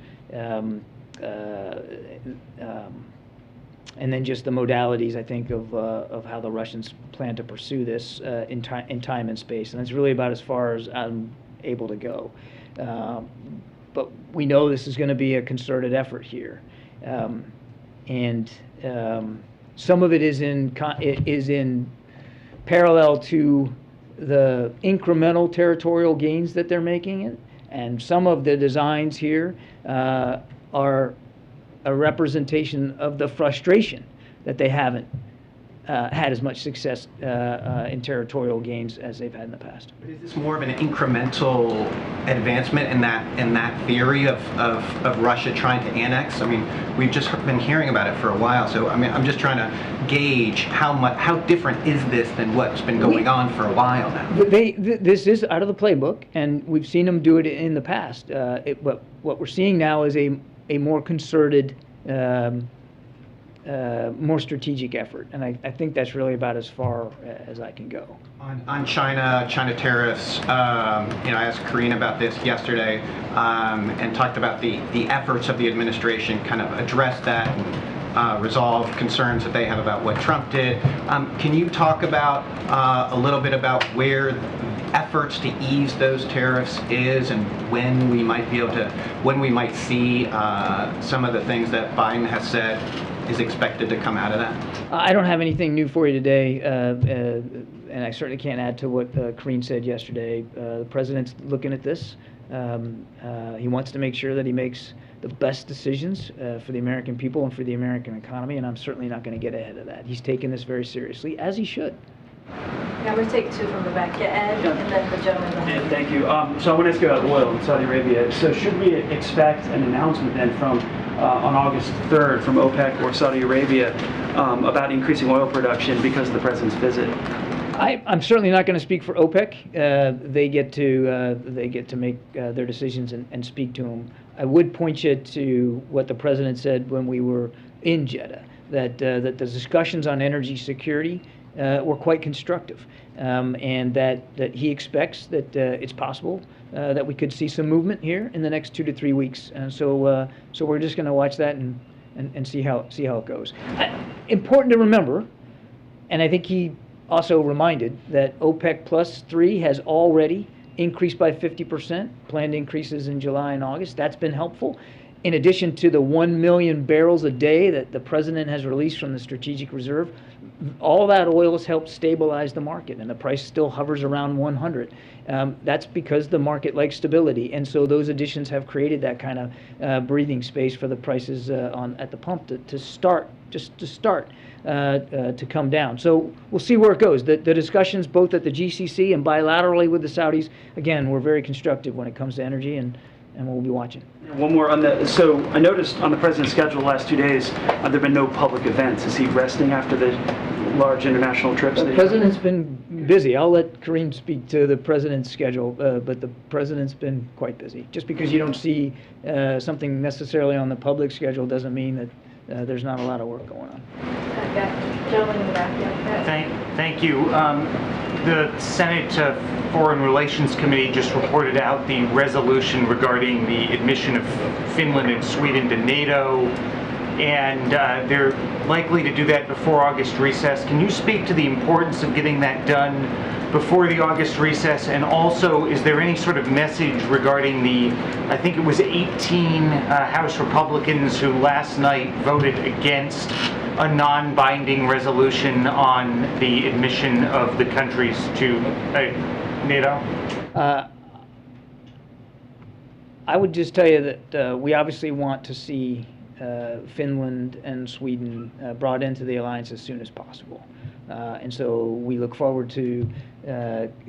and then just the modalities, I think, of how the Russians plan to pursue this in time and space. And it's really about as far as I'm able to go. But we know this is going to be a concerted effort here. And some of it is in parallel to the incremental territorial gains that they're making. And some of the designs here are a representation of the frustration that they haven't had as much success in territorial gains as they've had in the past. But is this more of an incremental advancement in that theory of Russia trying to annex? I mean, we've just been hearing about it for a while, so I mean, I'm just trying to gauge how different is this than what's been going on for a while now. This is out of the playbook, and we've seen them do it in the past. What we're seeing now is a more concerted, more strategic effort, and I think that's really about as far as I can go. On China tariffs, I asked Karine about this yesterday and talked about the efforts of the administration kind of address that and resolve concerns that they have about what Trump did. Can you talk about a little bit about where efforts to ease those tariffs is and when we might see some of the things that Biden has said is expected to come out of that? I don't have anything new for you today, and I certainly can't add to what Karine said yesterday. The president's looking at this. He wants to make sure that he makes the best decisions for the American people and for the American economy, and I'm certainly not going to get ahead of that. He's taken this very seriously, as he should. I'm going to take two from the back. Yeah, Ed, and then the gentleman behind. Thank you. So I want to ask you about oil in Saudi Arabia. So should we expect an announcement then from on August 3rd from OPEC or Saudi Arabia about increasing oil production because of the president's visit? I'm certainly not going to speak for OPEC. They get to make their decisions and speak to them. I would point you to what the president said when we were in Jeddah, that the discussions on energy security were quite constructive, and that he expects that it's possible that we could see some movement here in the next 2 to 3 weeks. So we're just going to watch that and see how it goes. Important to remember, and I think he also reminded that OPEC plus 3 has already increased by 50%, planned increases in July and August. That's been helpful. In addition to the 1 million barrels a day that the president has released from the strategic reserve, all that oil has helped stabilize the market, and the price still hovers around 100. That's because the market likes stability, and so those additions have created that kind of breathing space for the prices at the pump to start to come down. So we'll see where it goes. The discussions both at the GCC and bilaterally with the Saudis, again, we're very constructive when it comes to energy, and we'll be watching. One more on that. So I noticed on the president's schedule the last 2 days, there have been no public events. Is he resting after the large international trips? The president's been busy. I'll let Karine speak to the president's schedule, but the president's been quite busy. Just because you don't see something necessarily on the public schedule doesn't mean that there's not a lot of work going on. Gentleman in the back. Yeah. Thank you. The Senate Foreign Relations Committee just reported out the resolution regarding the admission of Finland and Sweden to NATO, and they're likely to do that before August recess. Can you speak to the importance of getting that done before the August recess? And also, is there any sort of message regarding the, I think it was 18 House Republicans who last night voted against a non-binding resolution on the admission of the countries to NATO? I would just tell you that we obviously want to see Finland and Sweden brought into the alliance as soon as possible. And so we look forward to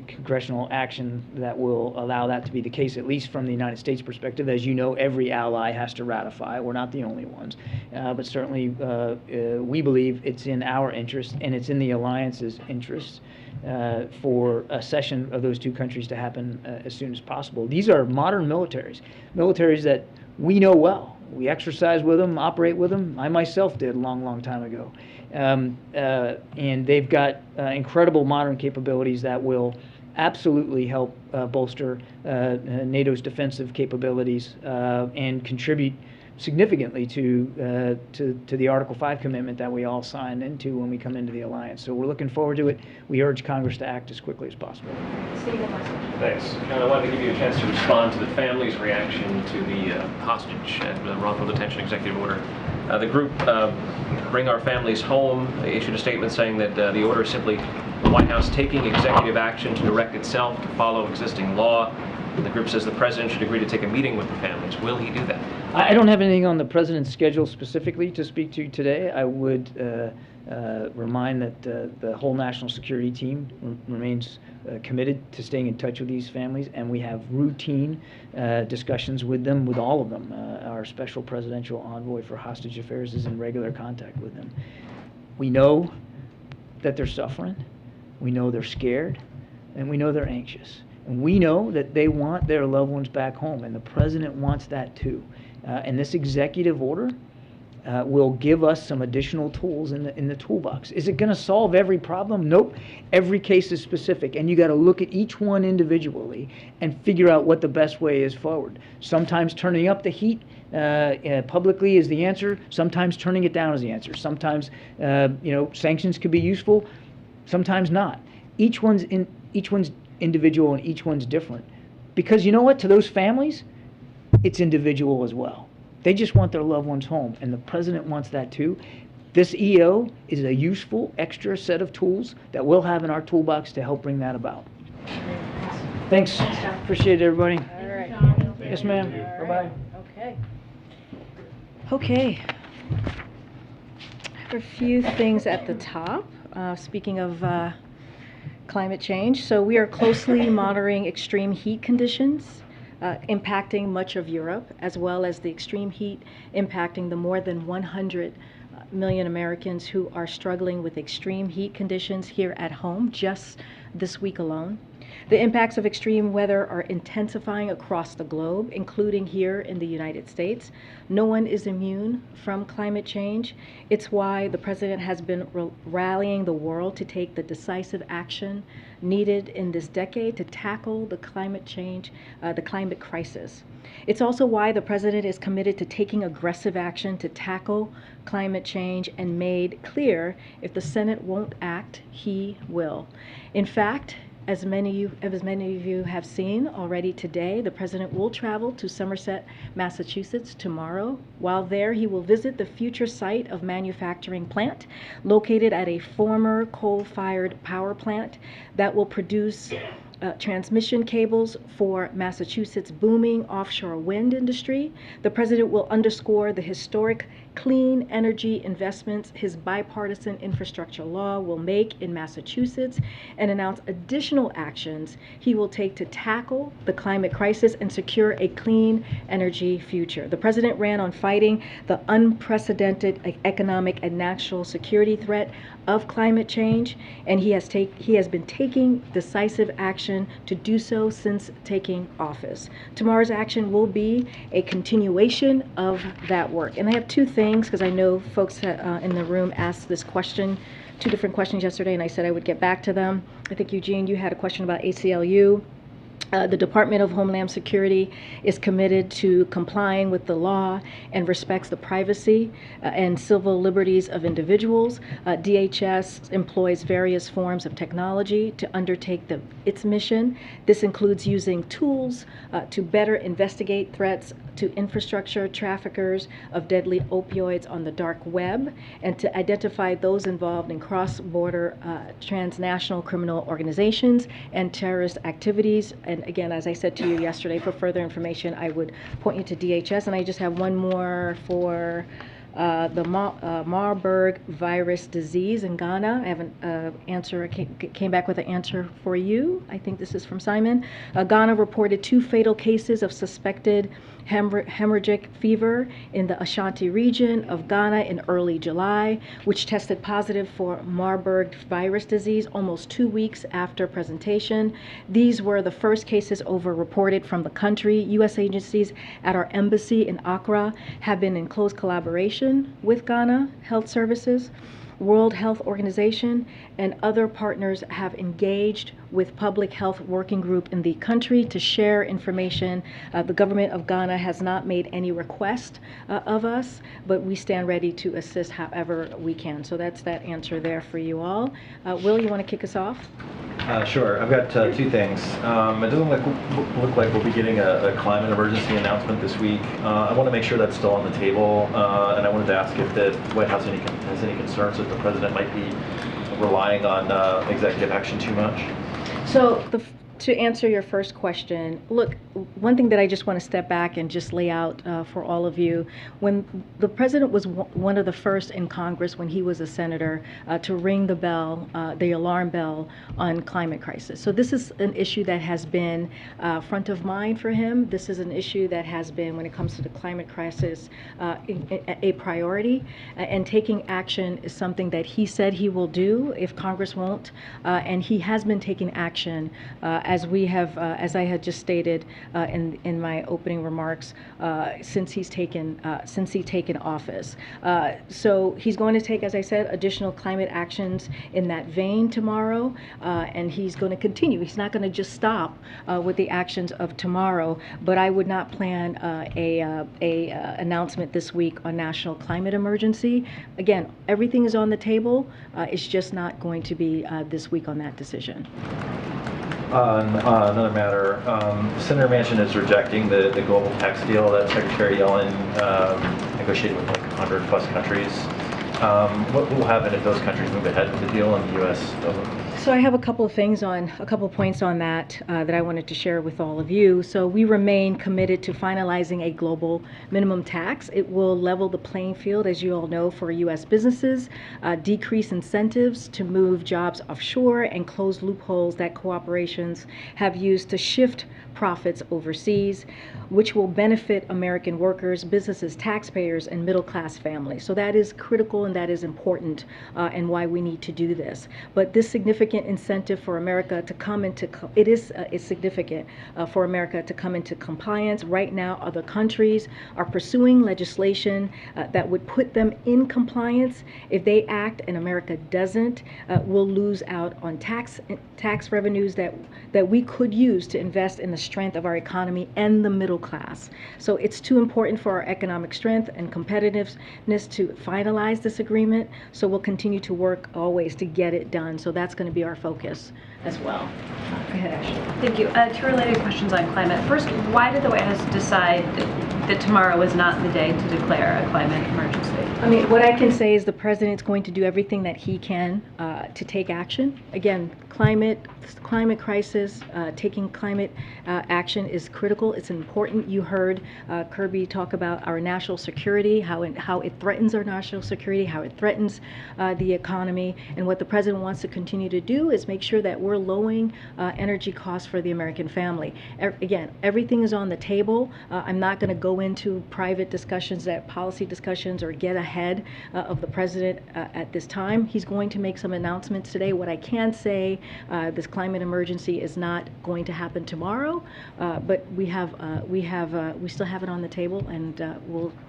congressional action that will allow that to be the case, at least from the United States perspective. As you know, every ally has to ratify. We're not the only ones. But certainly we believe it's in our interest, and it's in the alliance's interest for a cession of those two countries to happen as soon as possible. These are modern militaries that we know well. We exercise with them, operate with them. I myself did a long time ago. And they've got incredible modern capabilities that will absolutely help bolster NATO's defensive capabilities and contribute significantly to the Article 5 commitment that we all signed into when we come into the alliance. So we're looking forward to it. We urge Congress to act as quickly as possible. Thanks. John, I wanted to give you a chance to respond to the family's reaction to the hostage and the wrongful detention executive order. The group Bring Our Families Home issued a statement saying that the order is simply the White House taking executive action to direct itself to follow existing law. And the group says the president should agree to take a meeting with the families. Will he do that? I don't have anything on the president's schedule specifically to speak to today. I would remind that the whole national security team remains committed to staying in touch with these families, and we have routine discussions with them, with all of them. Our special presidential envoy for hostage affairs is in regular contact with them. We know that they're suffering, we know they're scared, and we know they're anxious. And we know that they want their loved ones back home, and the president wants that too. And this executive order will give us some additional tools in the toolbox. Is it going to solve every problem? Nope. Every case is specific, and you got to look at each one individually and figure out what the best way is forward. Sometimes turning up the heat publicly is the answer. Sometimes turning it down is the answer. Sometimes sanctions could be useful. Sometimes not. Each one's individual and each one's different. Because you know what? To those families, it's individual as well. They just want their loved ones home, and the president wants that too. This EO is a useful extra set of tools that we'll have in our toolbox to help bring that about. Thanks. Appreciate it, everybody. All right. Yes, ma'am. Bye-bye. Okay. I have a few things at the top. Speaking of climate change. So we are closely monitoring extreme heat conditions impacting much of Europe, as well as the extreme heat impacting the more than 100 million Americans who are struggling with extreme heat conditions here at home just this week alone. The impacts of extreme weather are intensifying across the globe, including here in the United States. No one is immune from climate change. It's why the president has been rallying the world to take the decisive action needed in this decade to tackle the climate change, the climate crisis. It's also why the president is committed to taking aggressive action to tackle climate change and made clear if the Senate won't act, he will. In fact, as many of you have seen already today, the president will travel to Somerset, Massachusetts tomorrow. While there, he will visit the future site of manufacturing plant located at a former coal-fired power plant that will produce transmission cables for Massachusetts' booming offshore wind industry. The president will underscore the historic clean energy investments his bipartisan infrastructure law will make in Massachusetts and announce additional actions he will take to tackle the climate crisis and secure a clean energy future. The president ran on fighting the unprecedented economic and national security threat of climate change, and he has been taking decisive action to do so since taking office. Tomorrow's action will be a continuation of that work. And I have two things, because I know folks in the room asked this question, two different questions yesterday, and I said I would get back to them. I think, Eugene, you had a question about ACLU. The Department of Homeland Security is committed to complying with the law and respects the privacy and civil liberties of individuals. DHS employs various forms of technology to undertake its mission. This includes using tools to better investigate threats to infrastructure traffickers of deadly opioids on the dark web and to identify those involved in cross-border transnational criminal organizations and terrorist activities. And again, as I said to you yesterday, for further information, I would point you to DHS. And I just have one more for the Marburg virus disease in Ghana. I have an answer, came back with an answer for you. I think this is from Simon. Ghana reported 2 fatal cases of suspected hemorrhagic fever in the Ashanti region of Ghana in early July, which tested positive for Marburg virus disease almost 2 weeks after presentation. These were the first cases reported from the country. U.S. agencies at our embassy in Accra have been in close collaboration with Ghana Health Services, World Health Organization, and other partners have engaged with Public Health Working Group in the country to share information. The government of Ghana has not made any request of us, but we stand ready to assist however we can. So that's that answer there for you all. Will, you want to kick us off? Sure. I've got 2 things. It doesn't look like we'll be getting a climate emergency announcement this week. I want to make sure that's still on the table, and I wanted to ask if the White House has any concerns that the president might be relying on executive action too much. So to answer your first question, look, one thing that I just want to step back and just lay out for all of you, when the president was one of the first in Congress when he was a senator to ring the bell, the alarm bell on climate crisis. So this is an issue that has been front of mind for him. This is an issue that has been, when it comes to the climate crisis, a priority, and taking action is something that he said he will do if Congress won't, and he has been taking action as we have, as I had just stated in my opening remarks, since he's taken office. So he's going to take, as I said, additional climate actions in that vein tomorrow, and he's going to continue. He's not going to just stop with the actions of tomorrow. But I would not plan a announcement this week on national climate emergency. Again, everything is on the table. It's just not going to be this week on that decision. Another matter, Senator Manchin is rejecting the global tax deal that Secretary Yellen negotiated with like 100+ countries. What will happen if those countries move ahead with the deal and the U.S. doesn't? So I have a couple of points on that that I wanted to share with all of you. So we remain committed to finalizing a global minimum tax. It will level the playing field, as you all know, for U.S. businesses, decrease incentives to move jobs offshore, and close loopholes that corporations have used to shift profits overseas, which will benefit American workers, businesses, taxpayers, and middle-class families. So that is critical and that is important and why we need to do this. But this significant incentive for America to come into, it's significant for America to come into compliance. Right now, other countries are pursuing legislation that would put them in compliance. If they act and America doesn't, we'll lose out on tax revenues that we could use to invest in the strength of our economy and the middle class. So it's too important for our economic strength and competitiveness to finalize this agreement. So we'll continue to work always to get it done. So that's going to be our focus as well. Go ahead, Ashley. Thank you. Two related questions on climate. First, why did the White House decide that tomorrow is not the day to declare a climate emergency? I mean, what I can say is the president's going to do everything that he can to take action. Again, climate crisis, taking climate action is critical. It's important. You heard Kirby talk about our national security, how it threatens our national security, how it threatens the economy. And what the president wants to continue to do is make sure that we're lowering energy costs for the American family. Again, everything is on the table. I'm not going to go into private discussions, policy discussions, or get ahead of the president at this time. He's going to make some announcements today. What I can say, this climate emergency is not going to happen tomorrow, but we still have it on the table, and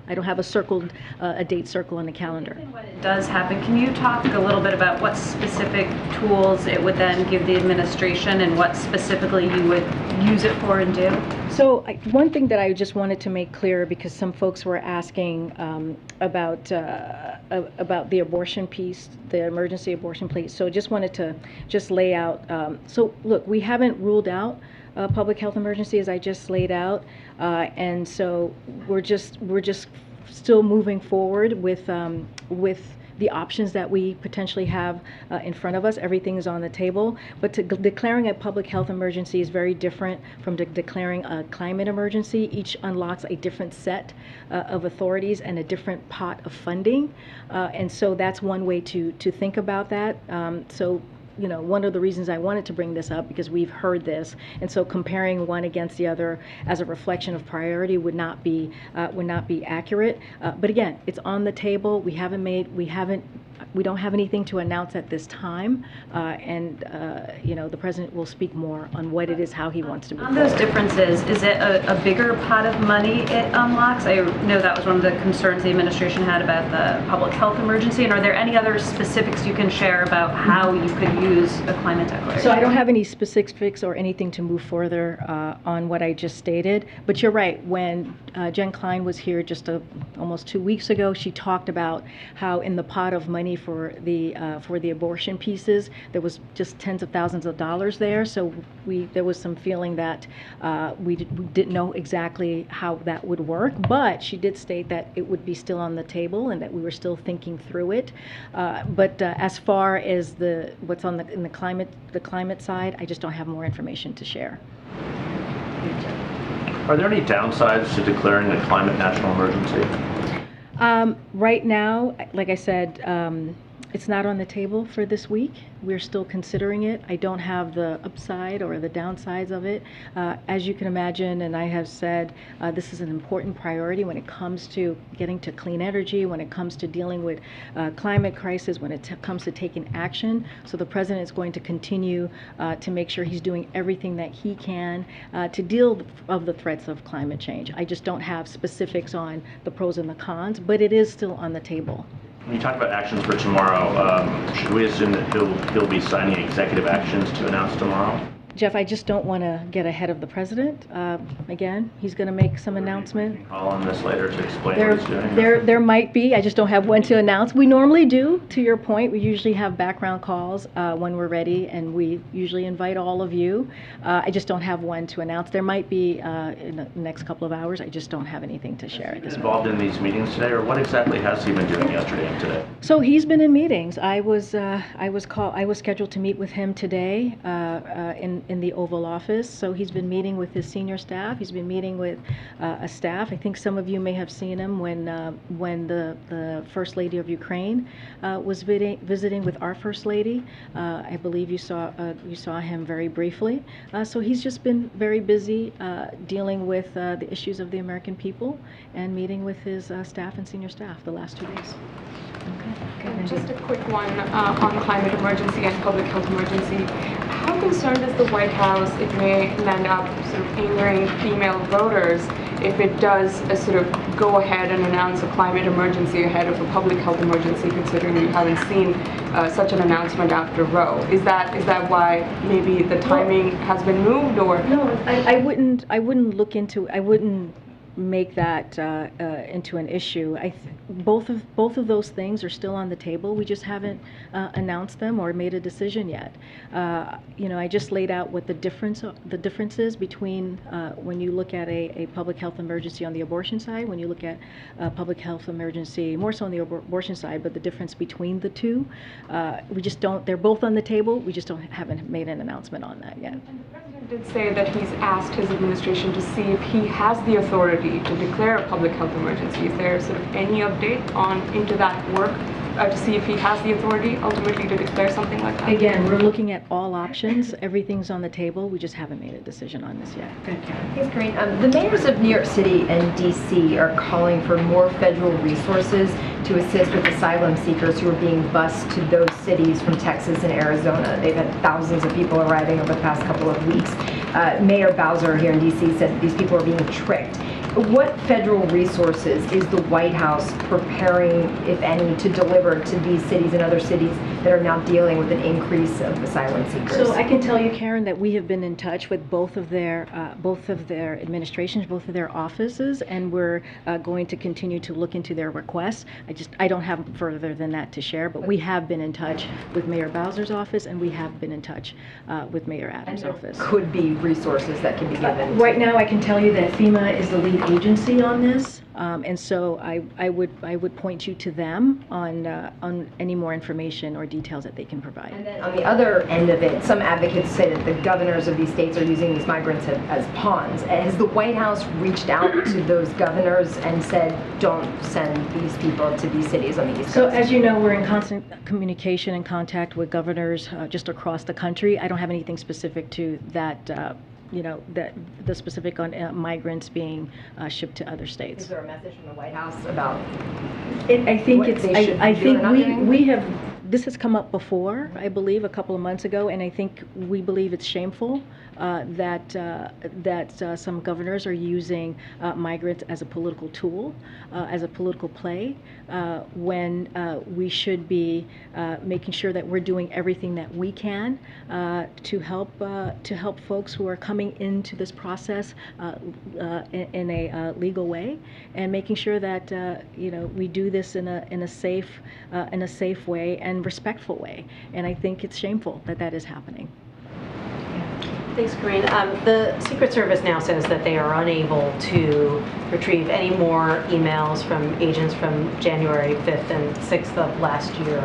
I don't have a date circle on the calendar. When it does happen, can you talk a little bit about what specific tools it would then give the administration and what specifically you would use it for and do? So one thing that I just wanted to make clear, because some folks were asking about the abortion piece, the emergency abortion piece. So just wanted to lay out. So look, we haven't ruled out a public health emergency, as I just laid out, and so we're just still moving forward with the options that we potentially have in front of us. Everything is on the table, but declaring a public health emergency is very different from declaring a climate emergency. Each unlocks a different set of authorities and a different pot of funding, and so that's one way to think about that. So you know, one of the reasons I wanted to bring this up, because we've heard this, and so comparing one against the other as a reflection of priority would not be accurate. But again, it's on the table. We don't have anything to announce at this time, and you know, the president will speak more on what it is, how he wants to move on those forward. Differences, is it a bigger pot of money it unlocks? I know that was one of the concerns the administration had about the public health emergency, and are there any other specifics you can share about how you could use a climate declaration? So I don't have any specifics or anything to move further on what I just stated, but you're right. When Jen Klein was here just almost 2 weeks ago, she talked about how in the pot of money for the abortion pieces, there was just tens of thousands of dollars there. So there was some feeling that we didn't know exactly how that would work, but she did state that it would be still on the table and that we were still thinking through it. But as far as what's on the climate side, I just don't have more information to share. Are there any downsides to declaring a climate national emergency? Right now, like I said, it's not on the table for this week. We're still considering it. I don't have the upside or the downsides of it. As you can imagine, and I have said, this is an important priority when it comes to getting to clean energy, when it comes to dealing with climate crisis, when it comes to taking action. So the president is going to continue to make sure he's doing everything that he can to deal with the threats of climate change. I just don't have specifics on the pros and the cons, but it is still on the table. When you talk about actions for tomorrow, should we assume that he'll be signing executive actions to announce tomorrow? Jeff, I just don't want to get ahead of the president. Again, he's going to make some announcement. Call on this later to explain what he's doing. There might be. I just don't have when to announce. We normally do, to your point. We usually have background calls when we're ready, and we usually invite all of you. I just don't have when to announce. There might be in the next couple of hours. I just don't have anything to share at this point. Involved in these meetings today, or what exactly has he been doing yesterday and today? So he's been in meetings. I was scheduled to meet with him today in the Oval Office. So he's been meeting with his senior staff. He's been meeting with a staff. I think some of you may have seen him when the First Lady of Ukraine was visiting with our First Lady. I believe you saw him very briefly. So he's just been very busy dealing with the issues of the American people and meeting with his staff and senior staff the last 2 days. Okay. Just a quick one on climate emergency and public health emergency. How concerned is the White House it may end up sort of angering female voters if it does sort of go ahead and announce a climate emergency ahead of a public health emergency, considering we haven't seen such an announcement after Roe? Is that why maybe the timing has been moved, or? No, I wouldn't look into. I wouldn't make that into an issue. Both of those things are still on the table. We just haven't announced them or made a decision yet. I just laid out what the difference is between when you look at a public health emergency on the abortion side, when you look at a public health emergency more so on the abortion side, but the difference between the two, we just don't. They're both on the table. We just haven't made an announcement on that yet. And the president did say that he's asked his administration to see if he has the authority to declare a public health emergency. Is there sort of any update into that work to see if he has the authority ultimately to declare something like that? Again, we're looking at all options. Everything's on the table. We just haven't made a decision on this yet. Thank you. Thanks, Karine. The mayors of New York City and D.C. are calling for more federal resources to assist with asylum seekers who are being bused to those cities from Texas and Arizona. They've had thousands of people arriving over the past couple of weeks. Mayor Bowser here in D.C. said these people are being tricked. What federal resources is the White House preparing, if any, to deliver to these cities and other cities that are now dealing with an increase of asylum seekers? So I can tell you, Karen, that we have been in touch with both of their administrations, both of their offices, and we're going to continue to look into their requests. I don't have further than that to share, but we have been in touch with Mayor Bowser's office, and we have been in touch with Mayor Adams' office. Could be resources that can be given. Right now, I can tell you that FEMA is the lead agency on this, and so I would point you to them on any more information or details that they can provide. And then on the other end of it, some advocates say that the governors of these states are using these migrants as pawns. Has the White House reached out to those governors and said, don't send these people to these cities on the East Coast? So as you know, we're in constant communication and contact with governors just across the country. I don't have anything specific to that. That the specific on migrants being shipped to other states. Is there a message from the White House about? I think we have. This has come up before, I believe, a couple of months ago, and I think we believe it's shameful that some governors are using migrants as a political tool, as a political play, when we should be making sure that we're doing everything that we can to help folks who are coming into this process in a legal way, and making sure that we do this in a safe way and respectful way. And I think it's shameful that that is happening. Thanks, Karine. The Secret Service now says that they are unable to retrieve any more emails from agents from January 5th and 6th of last year.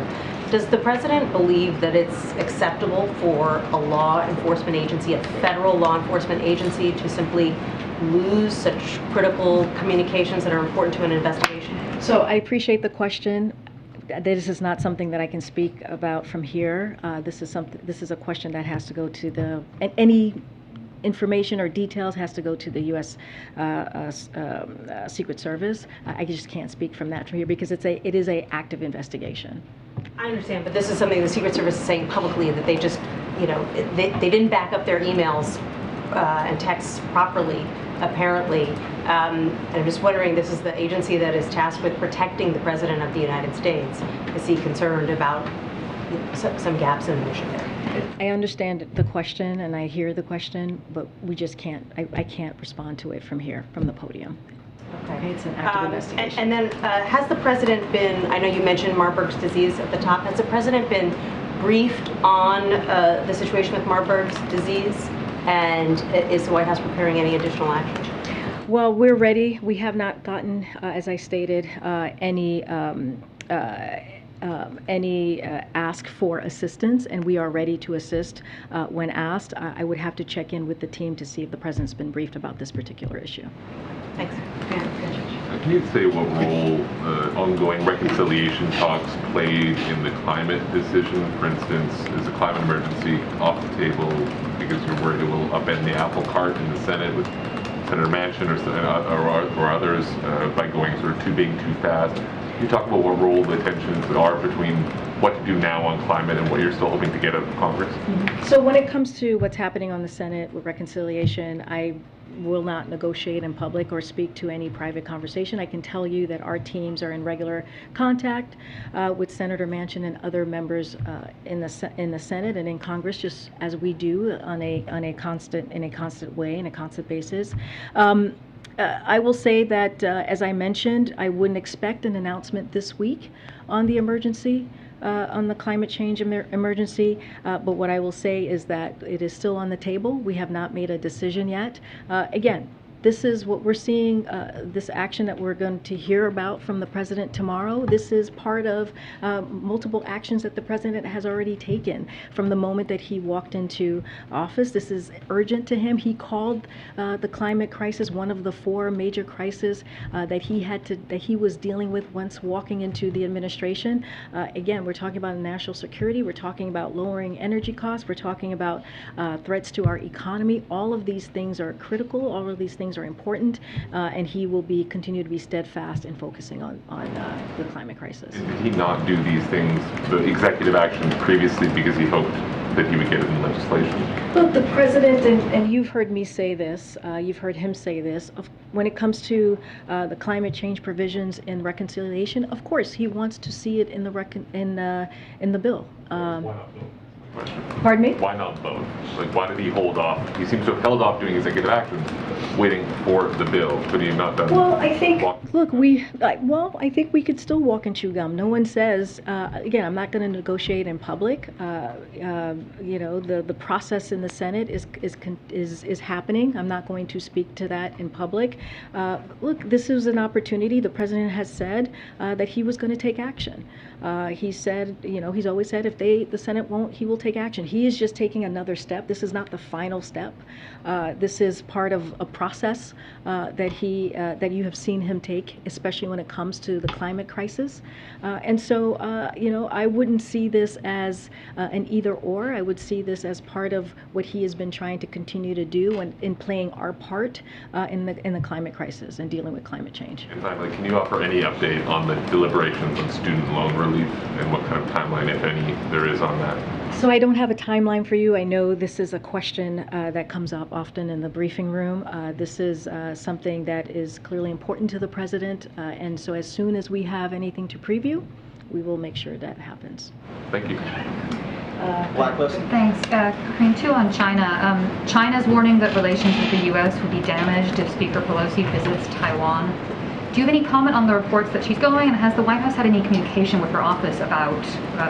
Does the president believe that it's acceptable for a law enforcement agency, a federal law enforcement agency, to simply lose such critical communications that are important to an investigation? So I appreciate the question. This is not something that I can speak about from here. This is a question that has to go to any information or details has to go to the U.S. Secret Service. I just can't speak from that from here because it is a active investigation. I understand, but this is something the Secret Service is saying publicly, that they just, they didn't back up their emails and texts properly, apparently. I'm just wondering, this is the agency that is tasked with protecting the President of the United States. Is he concerned about some gaps in the mission there. I understand the question and I hear the question, but we just can't, I can't respond to it from here, from the podium. Okay, it's an active investigation. And then has the president been, I know you mentioned Marburg's disease at the top, has the president been briefed on the situation with Marburg's disease? And is the White House preparing any additional action? Well, we're ready. We have not gotten, as I stated, any ask for assistance, and we are ready to assist when asked. I would have to check in with the team to see if the president's been briefed about this particular issue. Thanks. Can you say what role ongoing reconciliation talks played in the climate decision? For instance, is the climate emergency off the table because you're worried it will upend the apple cart in the Senate with Senator Manchin or others by going sort of too big, too fast? Can you talk about what role the tensions are between what to do now on climate and what you're still hoping to get out of Congress? So when it comes to what's happening on the Senate with reconciliation, I will not negotiate in public or speak to any private conversation. I can tell you that our teams are in regular contact with Senator Manchin and other members in the Senate and in Congress, just as we do on a constant way, in a constant basis. I will say that, as I mentioned, I wouldn't expect an announcement this week on the emergency, on the climate change emergency, but what I will say is that it is still on the table. We have not made a decision yet. Again, this is what we're seeing, this action that we're going to hear about from the president tomorrow. This is part of multiple actions that the president has already taken from the moment that he walked into office. This is urgent to him. He called the climate crisis one of the 4 major crises that he was dealing with once walking into the administration. Again, we're talking about national security. We're talking about lowering energy costs. We're talking about threats to our economy. All of these things are critical. All of these things are important, and he will continue to be steadfast in focusing on the climate crisis. Did he not do these things, the executive actions previously, because he hoped that he would get it in legislation? Look, the president, and you've heard me say this, you've heard him say this, when it comes to the climate change provisions in reconciliation, of course, he wants to see it in the bill. Why not vote? Pardon me? Why not vote? Like, why did he hold off? He seems to have held off doing executive actions, waiting for the bill. Could he have not done? Well, I think, look, I think we could still walk and chew gum. No one says, again, I'm not going to negotiate in public. You know, the process in the Senate is happening. I'm not going to speak to that in public. Look, this is an opportunity. The president has said that he was going to take action. He said, you know, he's always said if the Senate won't, he will take action. He is just taking another step. This is not the final step. This is part of a process that you have seen him take, especially when it comes to the climate crisis. And so, you know, I wouldn't see this as an either or. I would see this as part of what he has been trying to continue to do in playing our part in the climate crisis and dealing with climate change. And finally, can you offer any update on the deliberations on student loan relief and what kind of timeline, if any, there is on that? So I don't have a timeline for you. I know this is a question that comes up often in the briefing room. This is something that is clearly important to the president, and so as soon as we have anything to preview, we will make sure that happens. Thank you. Thanks. Karine, too, on China. China's warning that relations with the U.S. would be damaged if Speaker Pelosi visits Taiwan. Do you have any comment on the reports that she's going, and has the White House had any communication with her office about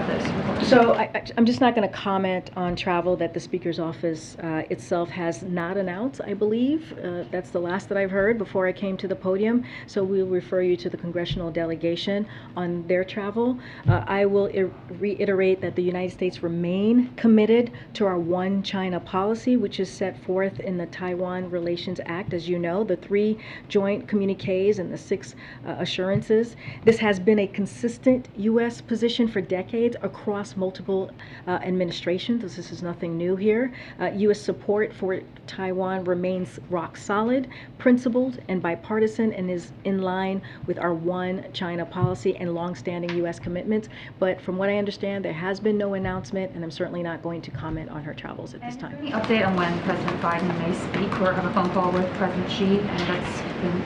this? So I'm just not going to comment on travel that the Speaker's office itself has not announced, I believe. That's the last that I've heard before I came to the podium. So we'll refer you to the congressional delegation on their travel. I will reiterate that the United States remain committed to our One China policy, which is set forth in the Taiwan Relations Act. As you know, the 3 joint communiques and the 6 assurances. This has been a consistent U.S. position for decades across multiple administrations. This is nothing new here. U.S. support for Taiwan remains rock solid, principled, and bipartisan, and is in line with our One China policy and longstanding U.S. commitments. But from what I understand, there has been no announcement, and I'm certainly not going to comment on her travels at this time. Any update on when President Biden may speak or have a phone call with President Xi? And that's been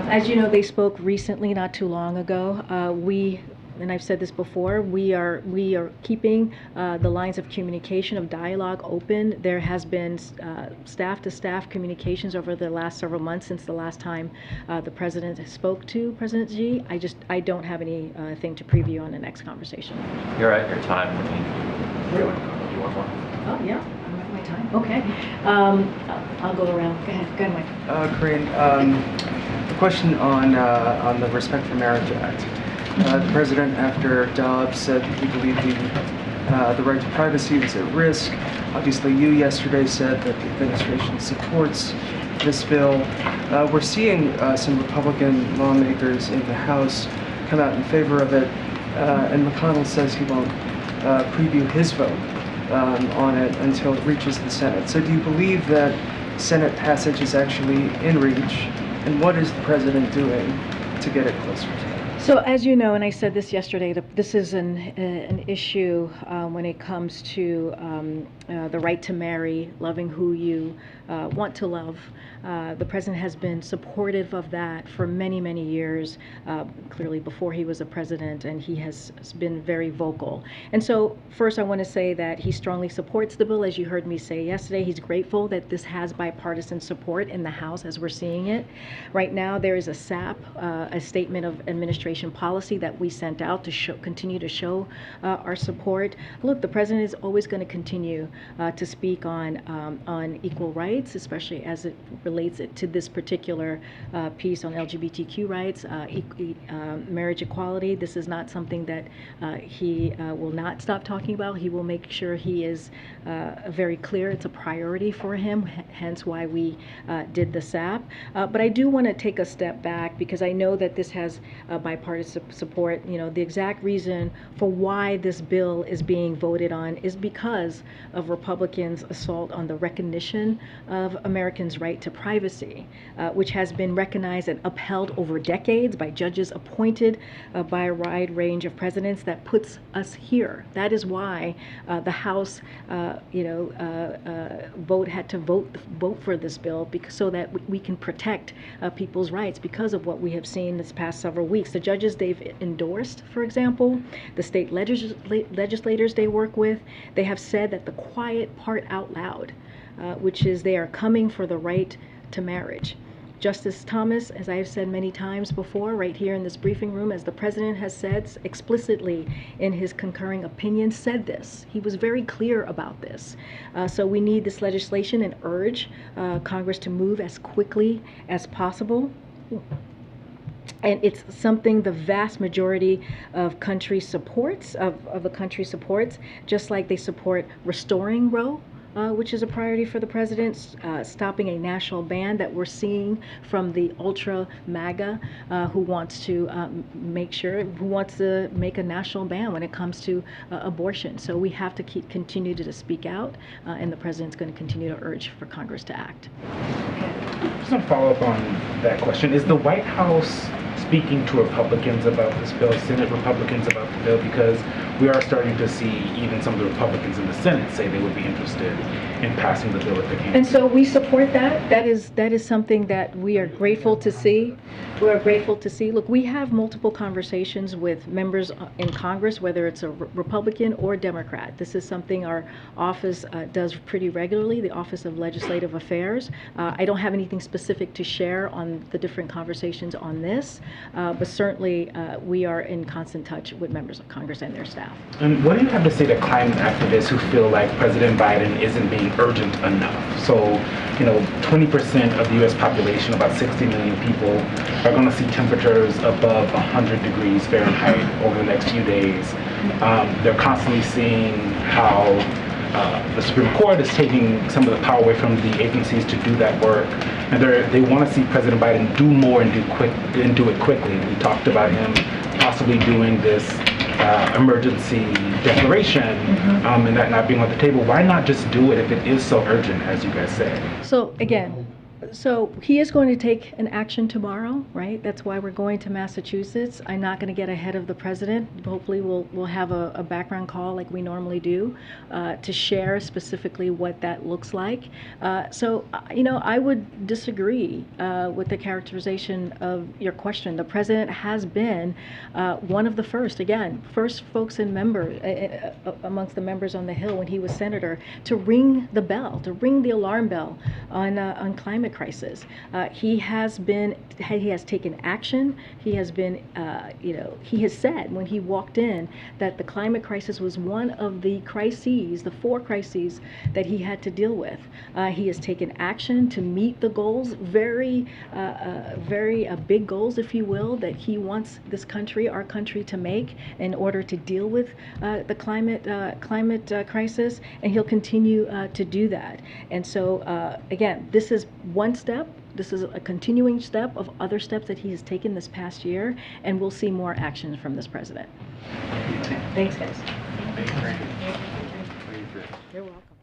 as you know, they spoke recently, not too long ago. We and I've said this before, we are keeping the lines of communication, of dialogue open. There has been staff-to-staff communications over the last several months since the last time the President spoke to President Xi. I don't have anything to preview on the next conversation. You're at your time. You want more? Oh, yeah, I'm at my time. Okay. I'll go around. Go ahead, Mike. Karine, a question on the Respect for Marriage Act. The President, after Dobbs, said he believed the right to privacy was at risk. Obviously, you yesterday said that the administration supports this bill. We're seeing some Republican lawmakers in the House come out in favor of it, and McConnell says he won't preview his vote on it until it reaches the Senate. So do you believe that Senate passage is actually in reach, and what is the President doing to get it closer to it? So as you know, and I said this yesterday, this is an issue when it comes to the right to marry, loving who you want to love. The President has been supportive of that for many, many years, clearly before he was a president, and he has been very vocal. And so first I want to say that he strongly supports the bill. As you heard me say yesterday, he's grateful that this has bipartisan support in the House as we're seeing it. Right now there is a SAP, a Statement of Administration policy that we sent out to continue to show our support. Look, the President is always going to continue to speak on equal rights, especially as it relates to this particular piece on LGBTQ rights, marriage equality. This is not something that he will not stop talking about. He will make sure he is very clear. It's a priority for him, hence why we did the SAP. But I do want to take a step back because I know that this has bipartisan support. You know, the exact reason for why this bill is being voted on is because of Republicans' assault on the recognition of Americans' right to privacy, which has been recognized and upheld over decades by judges appointed by a wide range of presidents that puts us here. That is why the House, had to vote for this bill so that we can protect people's rights because of what we have seen this past several weeks. The judges they've endorsed, for example, the state legislators they work with, they have said that the quiet part out loud, which is they are coming for the right to marriage. Justice Thomas, as I have said many times before, right here in this briefing room, as the President has said explicitly in his concurring opinion, said this. He was very clear about this. So we need this legislation and urge Congress to move as quickly as possible. And it's something the vast majority of country supports, of the country supports, just like they support restoring Roe, which is a priority for the President, stopping a national ban that we're seeing from the ultra MAGA who wants to make a national ban when it comes to abortion. So we have to continue to speak out, and the President's going to continue to urge for Congress to act. Just a follow-up on that question. Is the White House speaking to Republicans about this bill, Senate Republicans about the bill, because we are starting to see even some of the Republicans in the Senate say they would be interested in passing the bill if they can. And so we support that. That is something that we are grateful to see. We are grateful to see. Look, we have multiple conversations with members in Congress, whether it's a Republican or Democrat. This is something our office does pretty regularly, the Office of Legislative Affairs. I don't have anything specific to share on the different conversations on this, but certainly we are in constant touch with members of Congress and their staff. And what do you have to say to climate activists who feel like President Biden isn't being urgent enough? So, 20% of the U.S. population, about 60 million people, are going to see temperatures above 100 degrees Fahrenheit over the next few days. They're constantly seeing how the Supreme Court is taking some of the power away from the agencies to do that work, and they want to see President Biden do more and do it quickly. We talked about him possibly doing this emergency declaration and that not being on the table. Why not just do it if it is so urgent, as you guys say? So again, So he is going to take an action tomorrow, right? That's why we're going to Massachusetts. I'm not going to get ahead of the president. Hopefully we'll have a background call like we normally do to share specifically what that looks like. So, I would disagree with the characterization of your question. The president has been one of the first folks in amongst the members on the Hill when he was senator to ring the bell, to ring the alarm bell on climate crisis. He has taken action. He has been, he has said when he walked in that the climate crisis was one of the crises, the 4 crises that he had to deal with. He has taken action to meet the goals, very big goals, if you will, that he wants this country, our country, to make in order to deal with the climate crisis, and he'll continue to do that. And so, again, this is one step. This is a continuing step of other steps that he has taken this past year, and we'll see more actions from this president. Thanks, guys. Thank you. You're welcome.